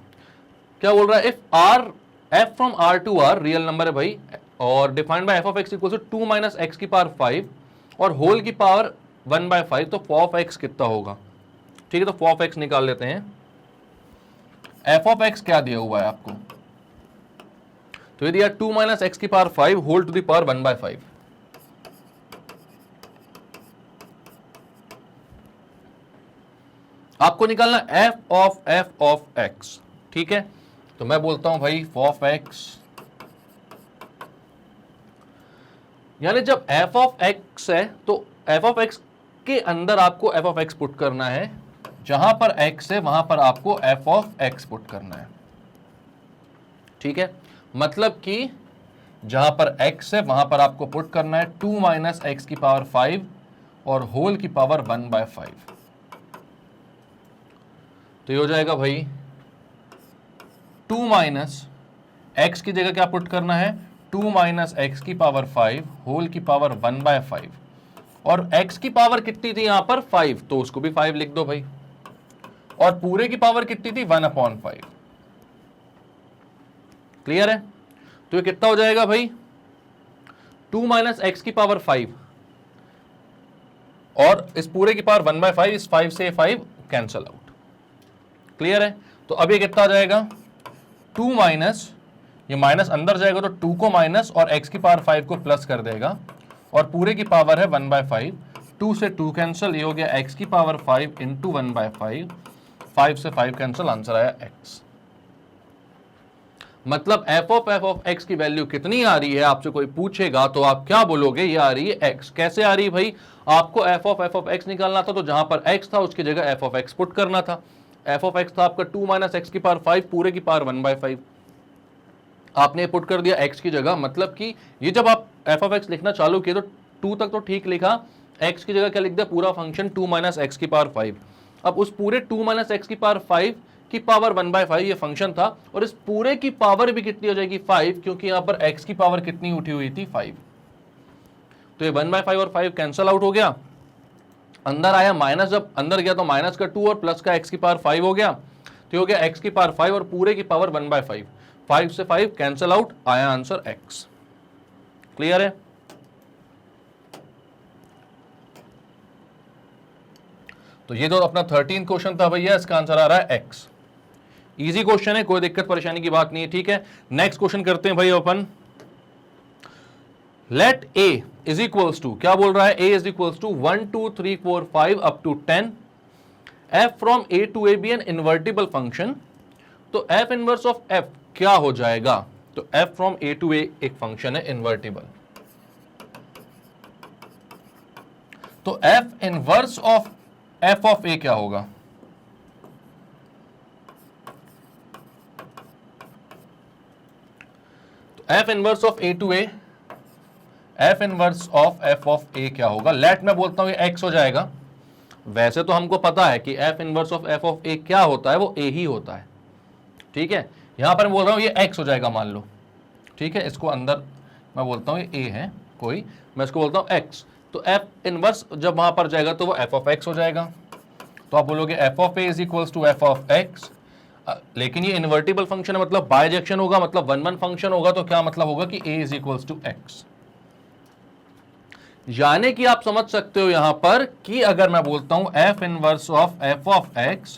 क्या बोल रहा है, if r f from r to r real number है भाई, और defined by f of x equal to 2 minus X की पावर 5 और होल की पावर 1/5, तो f ऑफ x कितना होगा। ठीक है, तो f ऑफ x निकाल लेते हैं। f ऑफ x क्या दिया हुआ है आपको, तो ये दिया 2 माइनस एक्स की power 5 whole to the power 1/5। आपको निकालना f ऑफ x। ठीक है, तो मैं बोलता हूं भाई f ऑफ x, यानी जब f ऑफ x है तो f ऑफ x के अंदर आपको f ऑफ x पुट करना है, जहां पर x है वहां पर आपको f ऑफ x पुट करना है। ठीक है, मतलब कि जहां पर x है वहां पर आपको पुट करना है 2 माइनस एक्स की पावर 5 और होल की पावर 1/5, तो ये हो जाएगा भाई 2 माइनस एक्स की जगह क्या पुट करना है, 2 माइनस एक्स की पावर 5 होल की पावर 1/5, और x की पावर कितनी थी यहां पर 5, तो उसको भी 5 लिख दो भाई, और पूरे की पावर कितनी थी 1/5। क्लियर है? तो ये कितना हो जाएगा भाई 2 माइनस एक्स की पावर 5 और इस पूरे की पावर 1/5, इस 5 से 5 कैंसल आउट। क्लियर है? तो अब ये कितना आ जाएगा 2 माइनस, ये माइनस अंदर जाएगा तो 2 को माइनस और x की पावर 5 को प्लस कर देगा, और पूरे की पावर है 1/5, 2 से 2 कैंसिल, ये हो गया x की पावर 5 इंटू 1/5, 5 से 5 कैंसिल, आंसर आया x। मतलब f ऑफ x की वैल्यू कितनी आ रही है, आपसे कोई पूछेगा तो आप क्या बोलोगे, ये आ रही है x। कैसे आ रही है भाई, आपको f ऑफ x निकालना था, तो जहां पर x था उसकी जगह f ऑफ x पुट करना था। f ऑफ x था आपका 2 माइनस एक्स की पावर 5 पूरे की पावर 1/5, आपने पुट कर दिया x की जगह। मतलब कि ये जब आप f ऑफ x लिखना चालू किए तो 2 तक तो ठीक लिखा, x की जगह क्या लिख दिया, पूरा फंक्शन 2 माइनस एक्स की पावर 5। अब उस पूरे 2 माइनस एक्स की पावर 5 की पावर 1/5 ये फंक्शन था, और इस पूरे की पावर भी कितनी हो जाएगी 5, क्योंकि यहां पर x की पावर कितनी उठी हुई थी 5। तो ये 1/5 और 5 कैंसल आउट हो गया, अंदर आया माइनस, जब अंदर गया तो माइनस का 2 और प्लस का x की पावर 5 हो गया, तो हो गया x की पावर 5 और पूरे की पावर 1/5। 5 से 5 कैंसल आउट, आया आंसर x। क्लियर है। तो ये तो अपना 13 क्वेश्चन था भैया, इसका आंसर आ रहा है x। इजी क्वेश्चन है, कोई दिक्कत परेशानी की बात नहीं है, ठीक है। नेक्स्ट क्वेश्चन करते हैं भाई अपन। Let a is equals to, क्या बोल रहा है, a is equals to 1 2 3 4 5 up to 10, f from a to a be an invertible function. तो f इनवर्स ऑफ f क्या हो जाएगा, तो f from a to a एक फंक्शन है इन्वर्टिबल, तो f inverse of f of a क्या होगा, तो f inverse of a to a, f inverse of f of a क्या होगा। लेट मैं बोलता हूं ये x हो जाएगा। वैसे तो हमको पता है कि f inverse of f of a क्या होता है, वो a ही होता है, ठीक है। यहां पर मैं बोल रहा हूं ये x हो जाएगा मान लो, ठीक है। इसको अंदर मैं बोलता हूं ये a है कोई, मैं इसको बोलता हूं x, तो f इनवर्स जब वहां पर जाएगा तो वो f ऑफ x हो जाएगा। तो आप बोलोगे f of a is equals to f of x, लेकिन ये इन्वर्टिबल फंक्शन है, मतलब बाइजेक्शन होगा, मतलब 1 1 फंक्शन होगा, तो क्या मतलब होगा कि a is equals to x। यानी कि आप समझ सकते हो यहां पर कि अगर मैं बोलता हूं f inverse of f of x,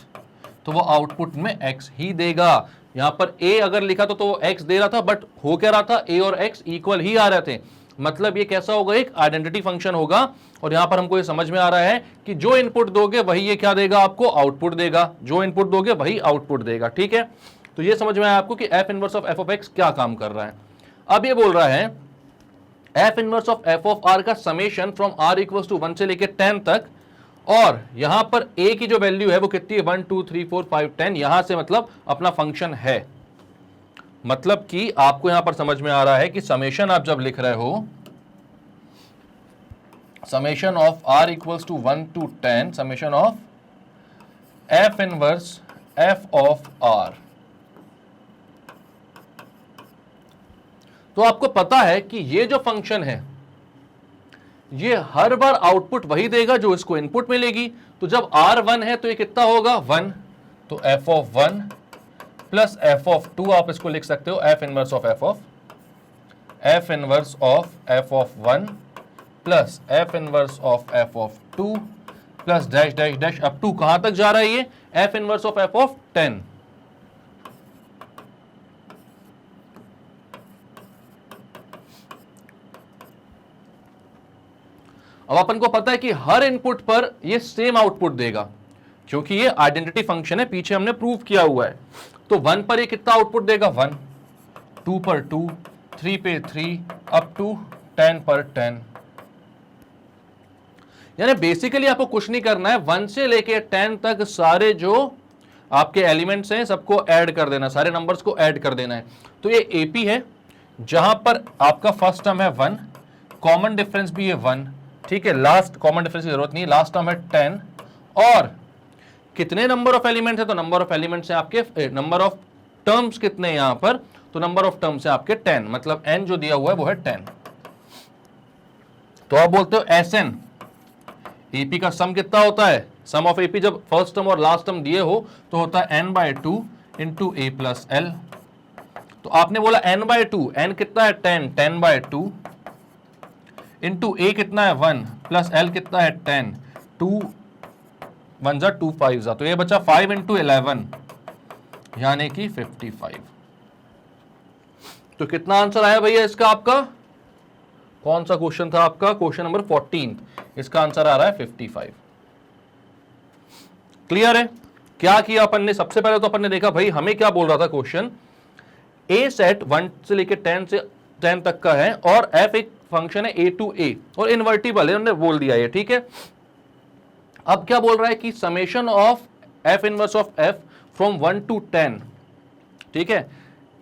तो वो आउटपुट में x ही देगा। यहां पर a अगर लिखा तो वो x दे रहा था, बट हो क्या रहा था, a और x इक्वल ही आ रहे थे। मतलब ये कैसा होगा, एक आइडेंटिटी फंक्शन होगा। और यहां पर हमको ये समझ में आ रहा है कि जो इनपुट दोगे वही ये क्या देगा, आपको आउटपुट देगा, जो इनपुट दोगे वही आउटपुट देगा, ठीक है। तो ये समझ में आया आपको कि f inverse of f of x क्या काम कर रहा है। अब ये बोल रहा है f inverse of f of r का summation from r equals to 1 से लेके 10 तक, और यहां पर a की जो वैल्यू है वो कितनी है, 1 2 3 4 5 10, यहां से मतलब अपना फंक्शन है। मतलब कि आपको यहां पर समझ में आ रहा है कि समेशन आप जब लिख रहे हो, summation of r equals to 1 to 10, summation of f inverse f of r, तो आपको पता है कि ये जो फंक्शन है ये हर बार आउटपुट वही देगा जो इसको इनपुट मिलेगी। तो जब r 1 है तो ये कितना होगा 1, तो f of 1 plus f of 2, आप इसको लिख सकते हो f inverse of f inverse of f of 1 plus f inverse of f of 2 plus dash dash dash up to कहां तक जा रहा है ये, f inverse of f of 10। अब अपन को पता है कि हर इनपुट पर ये सेम आउटपुट देगा, क्योंकि ये आइडेंटिटी फंक्शन है, पीछे हमने प्रूव किया हुआ है। तो 1 पर ये कितना आउटपुट देगा 1, 2 पर 2, 3 पे 3, अप टू 10 पर 10। यानी बेसिकली आपको कुछ नहीं करना है, 1 से लेके 10 तक सारे जो आपके एलिमेंट्स हैं सबको ऐड कर देना, सारे नंबर्स को ऐड कर देना है। तो ये एपी है, जहां पर आपका फर्स्ट टर्म है 1, कॉमन डिफरेंस भी है 1, ठीक है। लास्ट कॉमन डिफरेंस की जरूरत नहीं, लास्ट टर्म है 10, और कितने नंबर ऑफ एलिमेंट्स है, तो नंबर ऑफ एलिमेंट्स है आपके, नंबर ऑफ टर्म्स कितने हैं यहां पर, तो नंबर ऑफ टर्म्स है आपके 10, मतलब n जो दिया हुआ है वो है 10। तो आप बोलते हो Sn, एपी का सम कितना होता है, सम ऑफ एपी जब फर्स्ट टर्म और लास्ट टर्म दिए हो तो होता है n/2 into a plus L. तो आपने बोला n/2, n कितना है 10, 10/2 इंटू a कितना है 1 प्लस l कितना है 10, 2 1 जा 2 5 जा, तो ये बचा 5 इंटू 11 यानी कि 55। तो कितना आंसर आया भैया इसका, आपका कौन सा क्वेश्चन था आपका, क्वेश्चन नंबर 14, इसका आंसर आ रहा है 55। क्लियर है। क्या किया अपन ने, सबसे पहले तो अपन ने देखा भाई हमें क्या बोल रहा था क्वेश्चन, ए सेट 1 से लेके 10 तक का है और एफ एक फंक्शन है ए टू ए और इन्वर्टिबल है, उन्होंने बोल दिया ये, ठीक है। अब क्या बोल रहा है कि summation of F inverse of F from 1 to 10, ठीक है,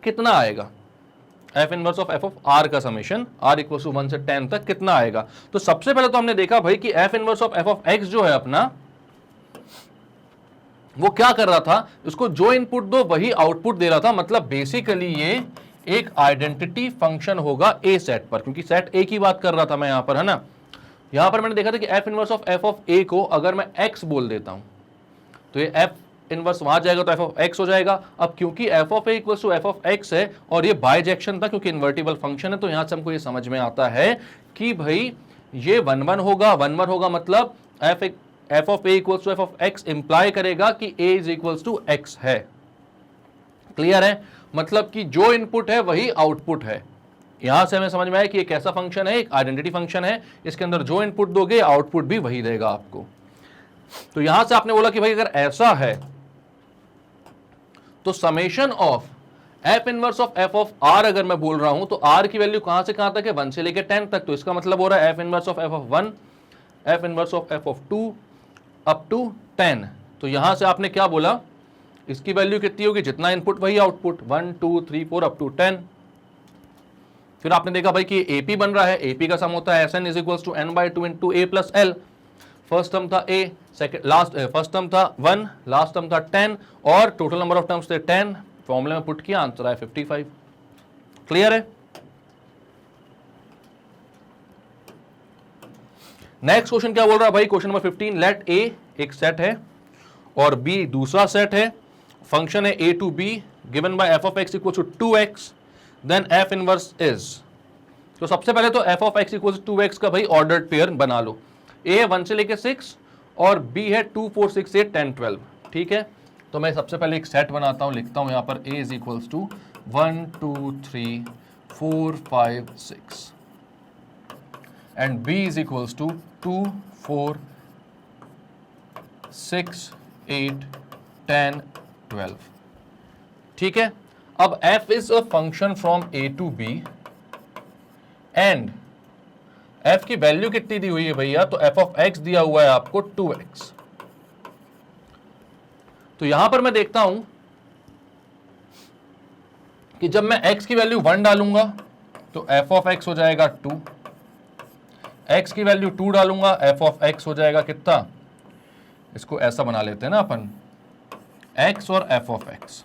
कितना आएगा, F inverse of F of R का समेशन आर इक्वल टू 1 से 10 तक कितना आएगा। तो सबसे पहले तो हमने देखा भाई कि F inverse of F of x जो है अपना, वो क्या कर रहा था, उसको जो इनपुट दो वही आउटपुट दे रहा था, मतलब बेसिकली ये एक आइडेंटिटी फंक्शन होगा ए सेट पर, क्योंकि सेट ए की बात कर रहा था मैं यहां पर, है ना। यहां पर मैंने देखा था कि F inverse of F of A को अगर मैं एक्स बोल देता हूं तो ये एफ इनवर्स वहां जाएगा तो एफ ऑफ एक्स हो जाएगा। अब क्योंकि F of A equals to F of X है और ये बाइजेक्शन था क्योंकि इन्वर्टिबल फंक्शन है, तो यहां से हमको ये समझ में आता है कि भाई ये 1 होगा, 1 होगा, मतलब F of A equals to F of X imply करेगा कि A is equals to X है। क्लियर है, मतलब कि जो इनपुट है वही आउटपुट है। यहां से हमें समझ में आया कि ये कैसा फंक्शन है, एक आइडेंटिटी फंक्शन है, इसके अंदर जो इनपुट दोगे आउटपुट भी वही देगा आपको। तो यहां से आपने बोला कि भाई अगर ऐसा है तो summation of F inverse of F of R अगर मैं बोल रहा हूं तो आर की वैल्यू कहां से कहां तक है, 1 से लेकर 10 तक, तो इसका मतलब हो रहा है F inverse of F of 1, F inverse of F of 2 up to 10। तो यहां से आपने क्या बोला, इसकी वैल्यू कितनी होगी, जितना इनपुट वही आउटपुट, 1 2 3 4 अप टू 10। फिर आपने देखा भाई कि एपी बन रहा है, एपी का सम होता है S N is equal to N by 2 into A plus L. First term था ए, सेकंड लास्ट, फर्स्ट टर्म था 1, लास्ट टर्म था 10 और टोटल नंबर ऑफ टर्म्स थे 10। फॉर्मूले में पुट किया, आंसर आया 55। क्लियर है। नेक्स्ट क्वेश्चन क्या बोल रहा है भाई, क्वेश्चन नंबर 15, लेट ए एक सेट है और बी दूसरा सेट है, फंक्शन है A to B, given by F of x equal to 2x, then F inverse is. तो सबसे पहले तो F of x equal to 2x का भाई ऑर्डर्ड पेयर बना लो। ए है 1 से लेके 6 और बी है 2 4 6 8 10 12, ठीक है। तो मैं सबसे पहले एक सेट बनाता हूं, लिखता हूं यहां पर A is equals to 1 2 3 4 5 6 and B is equals to 2 4 6 8 10 12, ठीक है। अब f is a function from a to b and f की वैल्यू कितनी दी हुई है भैया, तो f ऑफ x दिया हुआ है आपको 2x। तो यहां पर मैं देखता हूं कि जब मैं x की वैल्यू 1 डालूंगा तो f ऑफ x हो जाएगा 2, x की वैल्यू 2 डालूंगा f ऑफ x हो जाएगा कितना, इसको ऐसा बना लेते हैं ना अपन, x और f ऑफ x।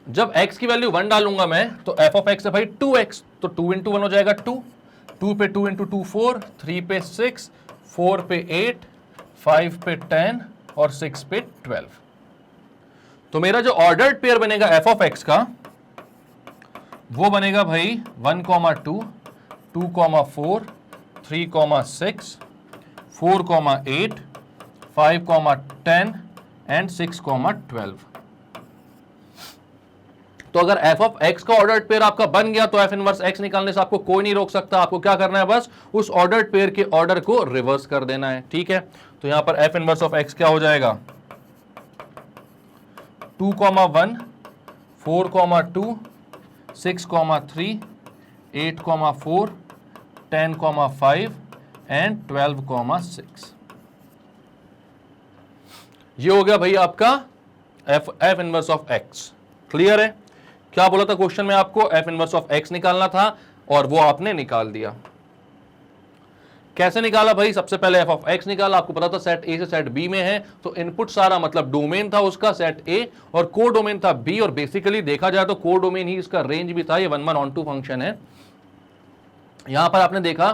जब x की वैल्यू 1 डालूंगा मैं तो f ऑफ x है भाई 2x, तो 2 इंटू 1 हो जाएगा 2, 2 पे 2 इंटू 2 4, 3 पे 6, 4 पे 8, 5 पे 10 और 6 पे 12। तो मेरा जो ऑर्डर्ड पेयर बनेगा f ऑफ x का वो बनेगा भाई 1, 2, 2, 4, 3, 6, 4, 8, 5, 10 एंड 6, 12। तो अगर f ऑफ x का ऑर्डर्ड पेयर आपका बन गया तो f इनवर्स x निकालने से आपको कोई नहीं रोक सकता। आपको क्या करना है, बस उस ऑर्डर्ड पेयर के ऑर्डर को रिवर्स कर देना है, ठीक है। तो यहां पर f इनवर्स ऑफ x क्या हो जाएगा, 2, 1, 4, 2, 6, 3, 8, 4, 10, 5 एंड 12, 6। ये हो गया भाई आपका f inverse of x। Clear है। क्या बोला था क्वेश्चन में आपको, f इनवर्स ऑफ x निकालना था और वो आपने निकाल दिया। कैसे निकाला भाई, सबसे पहले f ऑफ x निकाला। आपको पता था सेट a से सेट b में है, तो इनपुट सारा मतलब डोमेन था उसका सेट a और को डोमेन था b, और बेसिकली देखा जाए तो को डोमेन ही इसका रेंज भी था। ये 1 1 ऑन 2 फंक्शन है। यहां पर आपने देखा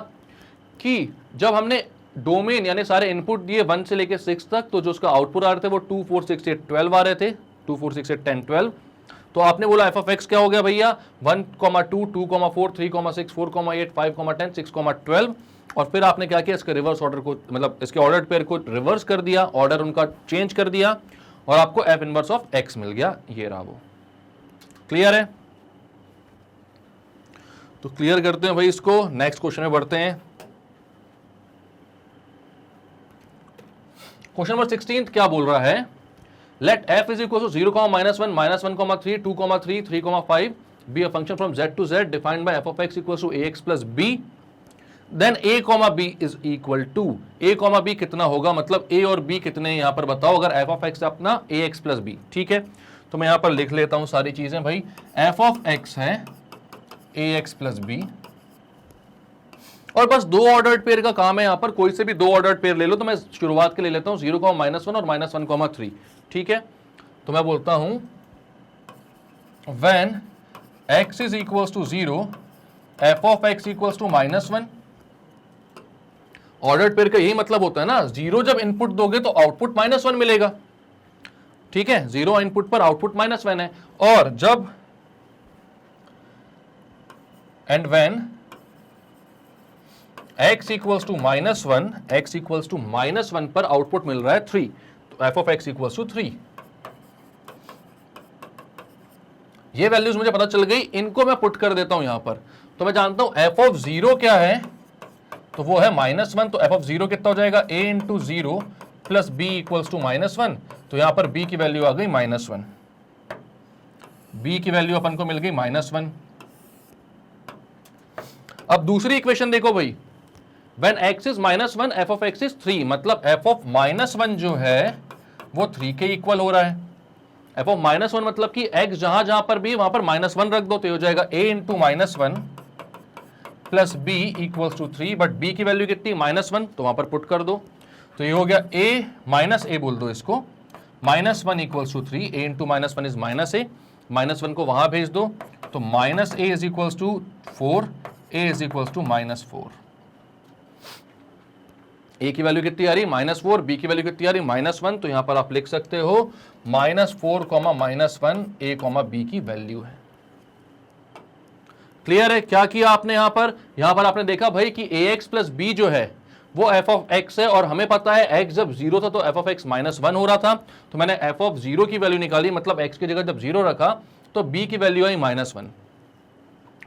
कि जब हमने डोमेन यानी सारे इनपुट दिए 1 से लेकर 6 तक, तो जो उसका आउटपुट आ रहे थे वो 2 4 6 8 12 आ रहे थे, 2 4 6 8 10 12। तो आपने बोला f ऑफ x क्या हो गया भैया, 1, 2, 2, 4, 3, 6, 4, 8, 5, 10, 6, 12। और फिर आपने क्या किया, इसके रिवर्स ऑर्डर को, मतलब इसके ऑर्डर पेयर को रिवर्स कर दिया, ऑर्डर उनका चेंज कर दिया और आपको f इनवर्स ऑफ x मिल गया। ये रहा वो। क्लियर है। तो क्लियर करते हैं भाई इसको, नेक्स्ट क्वेश्चन में बढ़ते हैं। क्वेश्चन नंबर 16 क्या बोल रहा है, let f is equal to 0, -1, -1, 3, 2, 3, 3, 5 be a function from z to z defined by f of x equals to ax plus b, then a, b is equal to a, b कितना होगा, मतलब a और b कितने यहां पर बताओ, अगर f of x अपना ax plus b। ठीक है, तो मैं यहां पर लिख लेता हूं सारी चीजें भाई। f of x है ax plus b, और बस दो ऑर्डर्ड पेयर का काम है यहां पर, कोई से भी दो ऑर्डर्ड पेयर ले लो। तो मैं शुरुआत के ले लेता हूं 0, -1 और -1, 3। ठीक है, तो मैं बोलता हूं when x is equals to 0, f of x equals to -1। Ordered pair का यही मतलब होता है ना, 0 जब इनपुट दोगे तो आउटपुट -1 मिलेगा। ठीक है, 0 इनपुट पर आउटपुट -1 है, और जब and when x equals to -1, x equals to -1 पर आउटपुट मिल रहा है 3, तो f of x equals to 3। ये वैल्यूज मुझे पता चल गई, इनको मैं पुट कर देता हूं यहां पर। तो मैं जानता हूं f of 0 क्या है, तो वो है -1, तो f of 0 कितना हो जाएगा, a into 0 plus b equals to -1। तो यहां पर b की वैल्यू आ गई -1, b की वैल्यू अपन को मिल गई -1। अब दूसरी इक्वेशन देखो भाई, when x is -1 f of x is 3, मतलब f of -1 जो है वो 3 के इक्वल हो रहा है। f of -1 मतलब कि x जहां जहां पर भी वहां पर -1 रख दो, तो हो जाएगा a into -1 plus b equals to 3, but b की वैल्यू कितनी, -1, तो वहां पर पुट कर दो। तो ये हो गया a माइनस a बोल दो इसको, -1 equals to 3, a into -1 is -a, -1 को वहां भेज दो, तो -a is equals to 4, a is equals to -4। a की वैल्यू कितनी आ रही, -4, b की वैल्यू कितनी आ रही, -1, तो यहां पर आप लिख सकते हो -4, -1 a, b की वैल्यू है। क्लियर है, क्या किया आपने यहां पर आपने देखा भाई कि ax प्लस b जो है वो f of x है, और हमें पता है x जब 0 था तो f of x -1 हो रहा था, तो मैंने f of 0 की वैल्यू निकाली, मतलब x की जगह जब 0 रखा तो b की वैल्यू आई -1।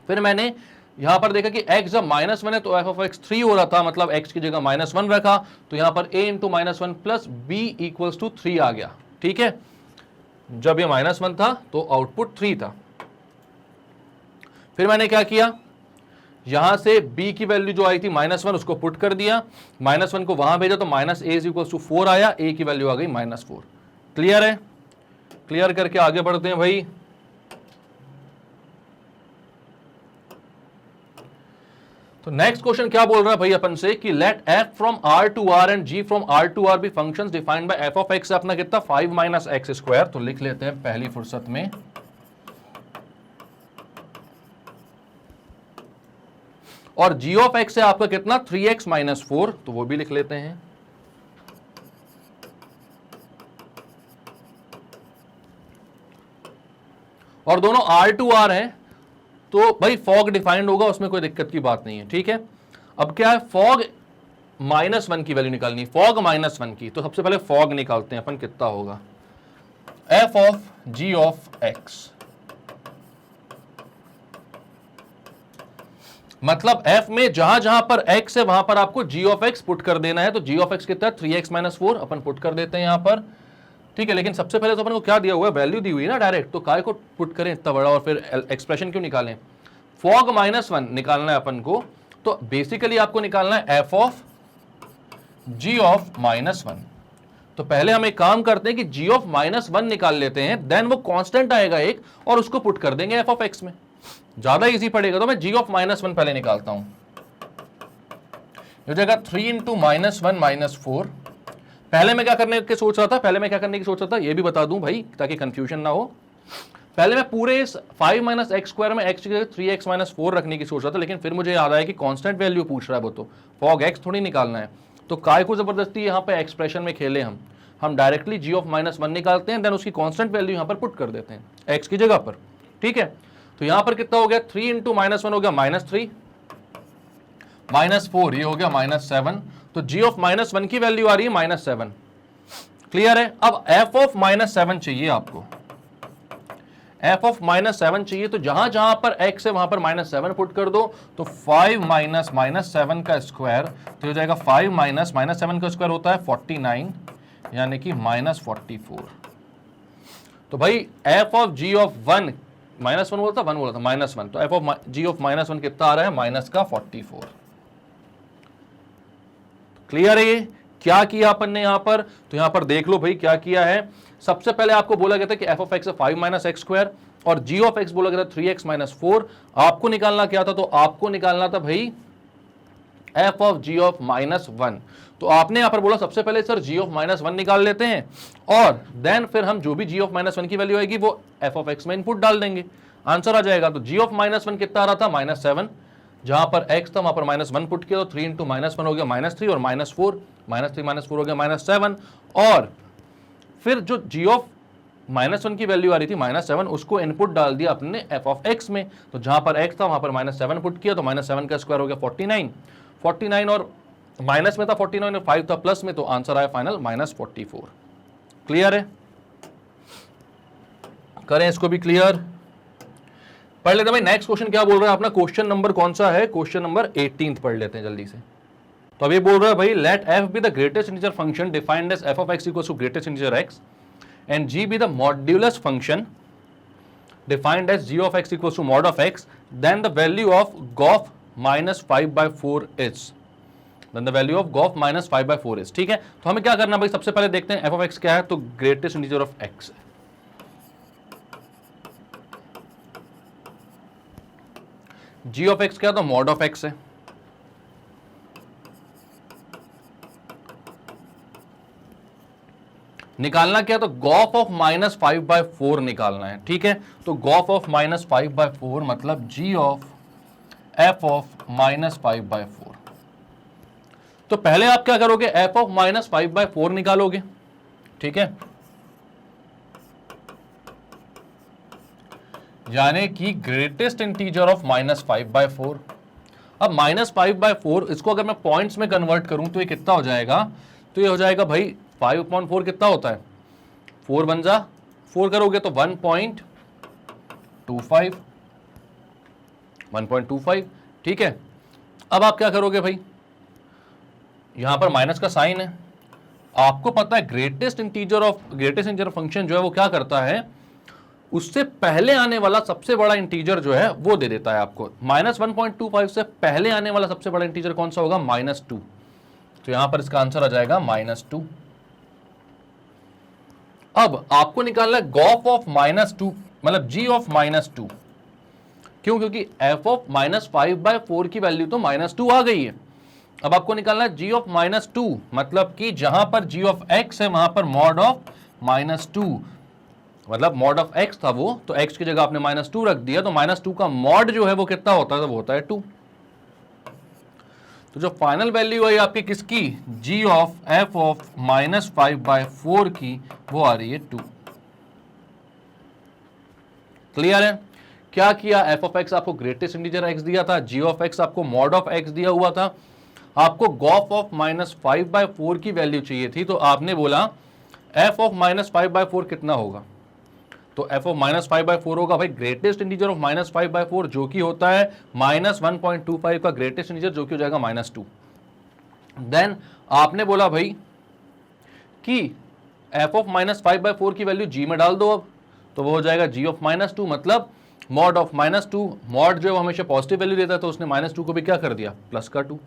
फिर मैंने यहां पर देखा कि x जब -1 है तो f of x 3 हो रहा था, मतलब x की जगह -1 रखा, तो यहां पर a into -1 plus b equals to 3 आ गया। ठीक है, जब ये -1 था तो आउटपुट 3 था। फिर मैंने क्या किया, यहां से b की वैल्यू जो आई थी -1 उसको पुट कर दिया, -1 को वहां भेजा तो -a इज इक्वल्स टू 4 आया, a की वैल्यू आ गई -4। क्लियर है, क्लियर करके आगे बढ़ते हैं भाई। तो नेक्स्ट क्वेश्चन क्या बोल रहा है भाई अपन से कि let f from r to r and g from r to r be functions defined by f of x अपना कितना 5 - x²। तो लिख लेते हैं पहली फुर्सत में, और g ऑफ x है आपका कितना 3x - 4, तो वो भी लिख लेते हैं। और दोनों r टू r हैं, तो भाई फॉग डिफाइंड होगा, उसमें कोई दिक्कत की बात नहीं है। ठीक है, अब क्या है, फॉग -1 की वैल्यू निकालनी, फॉग -1 की, तो सबसे पहले फॉग निकालते हैं अपन, कितना होगा f of g of x, मतलब f में जहां जहां पर x है वहां पर आपको g ऑफ x पुट कर देना है। तो g ऑफ x कितना है 3x - 4, अपन पुट कर देते हैं यहां पर। ठीक है, लेकिन सबसे पहले तो अपन को क्या दिया हुआ है, वैल्यू दी हुई है ना डायरेक्ट, तो काय को पुट करें इतना बड़ा और फिर एक्सप्रेशन क्यों निकालें। फॉग -1 निकालना है अपन को, तो बेसिकली आपको निकालना है f ऑफ g ऑफ -1। तो पहले हम एक काम करते हैं कि g ऑफ -1 निकाल लेते हैं, देन वो कांस्टेंट आएगा एक, और उसको पुट कर देंगे f ऑफ x में, ज्यादा इजी पड़ेगा। तो मैं g ऑफ -1 पहले निकालता हूं, हो जाएगा 3 × -1 - 4। पहले मैं क्या करने की सोच रहा था, ये भी बता दूं भाई ताकि कंफ्यूजन ना हो। पहले मैं पूरे इस 5 - x² में x की जगह 3x - 4 रखने की सोच रहा था, लेकिन फिर मुझे याद आया कि कांस्टेंट वैल्यू पूछ रहा है वो, तो फॉग x थोड़ी निकालना है, तो काय को जबरदस्ती यहाँ पे एक्सप्रेशन में खेले हम डायरेक्टली g ऑफ -1 निकालते हैं, देन उसकी कांस्टेंट वैल्यू यहाँ पर पुट कर देते हैं x की जगह पर। ठीक है, तो यहाँ पर कितना हो गया, 3 × -1 हो गया -3, -4 ये हो गया -7, तो g ऑफ -1 की वैल्यू आ रही है -7। क्लियर है, अब f ऑफ -7 चाहिए आपको। एफ ऑफ -7 चाहिए, तो जहां जहां पर x है वहां पर -7 पुट कर दो, तो 5 माइनस -7 का स्क्वायर तो हो जाएगा 5 माइनस -7 का स्क्वायर होता है 49, यानी कि -44। तो भाई एफ ऑफ जी ऑफ 1 -1 बोलता 1 बोला था -1, तो एफ ऑफ जी ऑफ -1 कितना आ रहा है माइनस का 44। क्लियर है ये? क्या किया अपन ने यहां पर, तो यहां पर देख लो भाई क्या किया है। सबसे पहले आपको बोला गया था कि एफ ऑफ एक्स है 5 माइनस एक्स स्क्वायर, और जी ऑफ एक्स बोला गया था 3x माइनस 4। आपको निकालना क्या था, तो आपको निकालना था भाई एफ ऑफ जी ऑफ -1। तो आपने यहां पर बोला सबसे पहले सर जी ऑफ -1 निकाल लेते हैं, और देन फिर हम जो भी जी ऑफ -1 की वैल्यू आएगी वो एफ ऑफ एक्स में इनपुट डाल देंगे, आंसर आ जाएगा। तो जी ऑफ -1 कितना आ रहा था -7, जहां पर x था वहां पर -1 पुट किया, तो 3 इंटू -1 हो गया -3, और -4 -3 -4 हो गया -7, और फिर जो g ऑफ -1 की वैल्यू आ रही थी -7, उसको इनपुट डाल दिया अपने f ऑफ x में, तो जहां पर x था वहां पर -7 पुट किया, तो -7 का स्क्वायर हो गया 49 और माइनस में था 49 और 5 था प्लस में, तो आंसर आया फाइनल -44। क्लियर है? करें इसको भी क्लियर। पढ़ लेते हैं भाई नेक्स्ट क्वेश्चन क्या बोल रहा है अपना, क्वेश्चन नंबर कौन सा है, क्वेश्चन नंबर 18 पढ़ लेते हैं जल्दी से। तो अब ये बोल रहा है भाई let f be the greatest integer function defined as f of x equals to greatest integer x and g be the modulus function defined as g of x equals to mod of x, then the value of G of -5/4 is, then the value of G of -5/4 is. ठीक है, तो हमें क्या करना भाई, सबसे पहले देखते हैं f ऑफ x क्या है, तो ग्रेटेस्ट इंटीजर ऑफ x है। g ऑफ x क्या, तो मॉड ऑफ x है। निकालना क्या, तो गॉफ ऑफ -5/4 निकालना है। ठीक है, तो गॉफ ऑफ -5/4 मतलब g ऑफ f ऑफ -5/4। तो पहले आप क्या करोगे, f ऑफ -5/4 निकालोगे। ठीक है, यानी कि ग्रेटेस्ट इंटीजर ऑफ -5/4। अब -5/4 इसको अगर मैं पॉइंट्स में कन्वर्ट करूं तो ये कितना हो जाएगा, तो ये हो जाएगा भाई 5/4 कितना होता है, 4 बन जा, 4 करोगे तो 1.25। ठीक है, अब आप क्या करोगे भाई, यहां पर माइनस का साइन है। आपको पता है ग्रेटेस्ट इंटीजर फंक्शन जो है वो क्या करता है, उससे पहले आने वाला सबसे बड़ा इंटीजर जो है वो दे देता है आपको। -1.25 से पहले आने वाला सबसे बड़ा इंटीजर कौन सा होगा, -2। तो यहां पर इसका आंसर आ जाएगा -2। अब आपको निकालना है गॉफ ऑफ -2 मतलब g ऑफ -2। क्यों, क्योंकि f ऑफ -5/4 की वैल्यू तो -2 आ गई है। अब आपको निकालना है g ऑफ -2 मतलब कि जहां पर g ऑफ x है वहां पर मॉड ऑफ -2, मतलब मॉड ऑफ x था वो, तो x की जगह आपने -2 रख दिया, तो -2 का मॉड जो है वो कितना होता है, तो वो होता है 2। तो जो फाइनल वैल्यू है आपकी किसकी, g ऑफ f ऑफ -5/4 की, वो आ रही है 2। क्लियर है? क्या किया, f ऑफ x आपको ग्रेटेस्ट इंटीजर x दिया था, g ऑफ x आपको मॉड ऑफ x दिया हुआ था, आपको गॉफ ऑफ -5/4 की वैल्यू चाहिए थी, तो आपने बोला f ऑफ -5/4 कितना होगा, तो f ऑफ -5/4 होगा भाई ग्रेटेस्ट इंटीजर ऑफ -5/4 जो कि होता है -1.25 का ग्रेटेस्ट इंटीजर जो कि हो जाएगा -2। देन आपने बोला भाई कि f ऑफ -5/4 की वैल्यू g में डाल दो, अब तो वो हो जाएगा g ऑफ -2 मतलब मॉड ऑफ -2। मॉड जो है हमेशा पॉजिटिव वैल्यू देता है, तो उसने -2 को भी क्या कर दिया, प्लस का 2।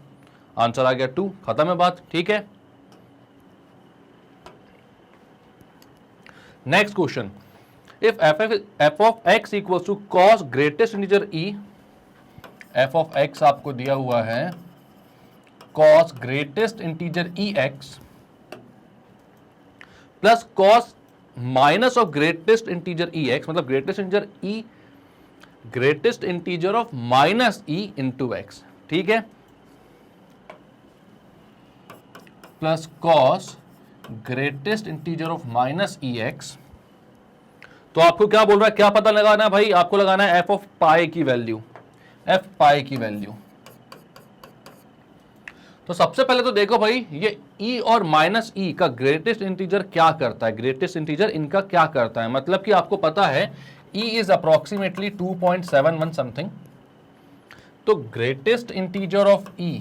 आंसर आ गया 2, खत्म है बात। ठीक है, next question, if f of x equals to cos greatest integer e, f of x आपको दिया हुआ है cos greatest integer ex plus cos minus of greatest integer ex, मतलब greatest integer of minus e into x. ठीक है, plus cos greatest integer of minus ex। तो आपको क्या बोल रहा है, क्या पता लगाना है भाई, आपको लगाना है f ऑफ पाई की वैल्यू, f पाई की वैल्यू। तो सबसे पहले तो देखो भाई ये e और माइनस e का ग्रेटेस्ट इंटीजर क्या करता है, ग्रेटेस्ट इंटीजर इनका क्या करता है, मतलब कि आपको पता है e is approximately 2.71 समथिंग, तो ग्रेटेस्ट इंटीजर ऑफ e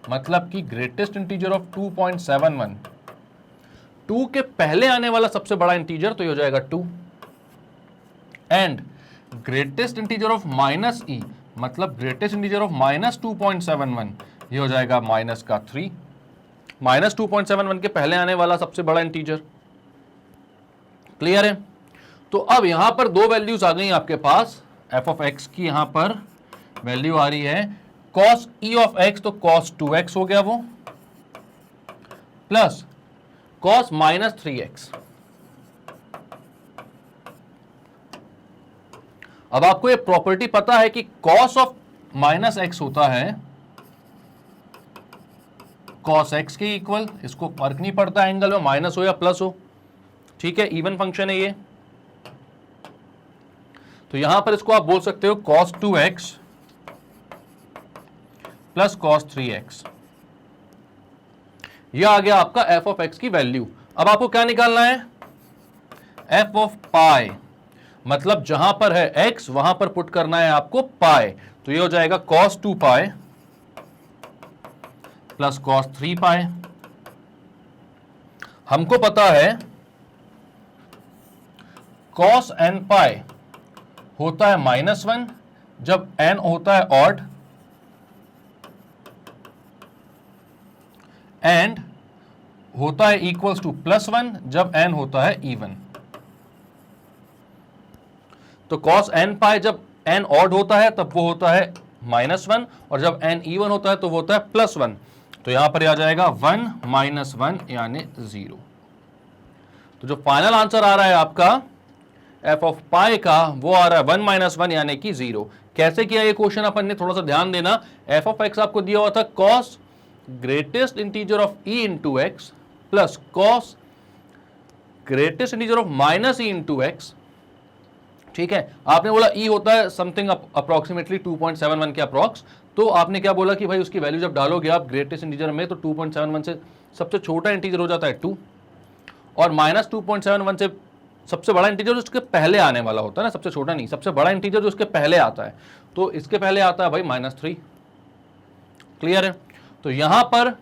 मतलब कि ग्रेटेस्ट इंटीजर ऑफ 2.71, 2 के पहले आने वाला सबसे बड़ा इंटीजर तो ये हो जाएगा 2, and greatest integer of minus e मतलब ग्रेटेस्ट इंटीजर ऑफ माइनस 2.71, ये हो जाएगा माइनस का 3, माइनस 2.71 के पहले आने वाला सबसे बड़ा इंटीजर। क्लियर है? तो अब यहां पर दो वैल्यूज आ गई आपके पास, एफ ऑफ एक्स की यहां पर वैल्यू आ रही है cos e ऑफ x, तो cos 2x हो गया वो, प्लस cos माइनस 3x। अब आपको ये प्रॉपर्टी पता है कि cos ऑफ माइनस x होता है cos x के इक्वल, इसको फर्क नहीं पड़ता एंगल में माइनस हो या प्लस हो, ठीक है, इवन फंक्शन है ये। तो यहां पर इसको आप बोल सकते हो cos 2x plus cos 3x, यह आ गया आपका f ऑफ x की वैल्यू। अब आपको क्या निकालना है? f ऑफ पाई, मतलब जहां पर है x वहां पर पुट करना है आपको पाई, तो ये हो जाएगा cos 2 पाई प्लस cos 3 पाई। हमको पता है cos n पाई होता है -1 जब n होता है ऑड, एंड होता है इक्वल्स टू +1 जब n होता है इवन। तो cos n पाई जब n ऑड होता है तब वो होता है -1, और जब n इवन होता है तो वो होता है +1। तो यहां पर आ जाएगा 1 - 1 यानी 0। तो जो फाइनल आंसर आ रहा है आपका f ऑफ पाई का, वो आ रहा है 1 - 1 यानी कि 0। कैसे किया ये क्वेश्चन अपन ने, थोड़ा सा ध्यान देना। f ऑफ x आपको दिया हुआ था cos greatest integer of e into x plus cos greatest integer of minus e into x, ठीक है। आपने बोला e होता है समथिंग अप्रोक्सीमेटली 2.71 के अप्रोक्स, तो आपने क्या बोला कि भाई उसकी वैल्यू जब डालोगे आप ग्रेटेस्ट इंटीजर में तो 2.71 से सबसे छोटा इंटीजर हो जाता है 2, और माइनस 2.71 से सबसे बड़ा इंटीजर जो उसके पहले आने वाला होता है ना, सबसे छोटा नहीं, सबसे बड़ा इंटीजर जो उसके पहले आता है, तो इसके पहले आता है भाई -3। क्लियर है? तो यहां पर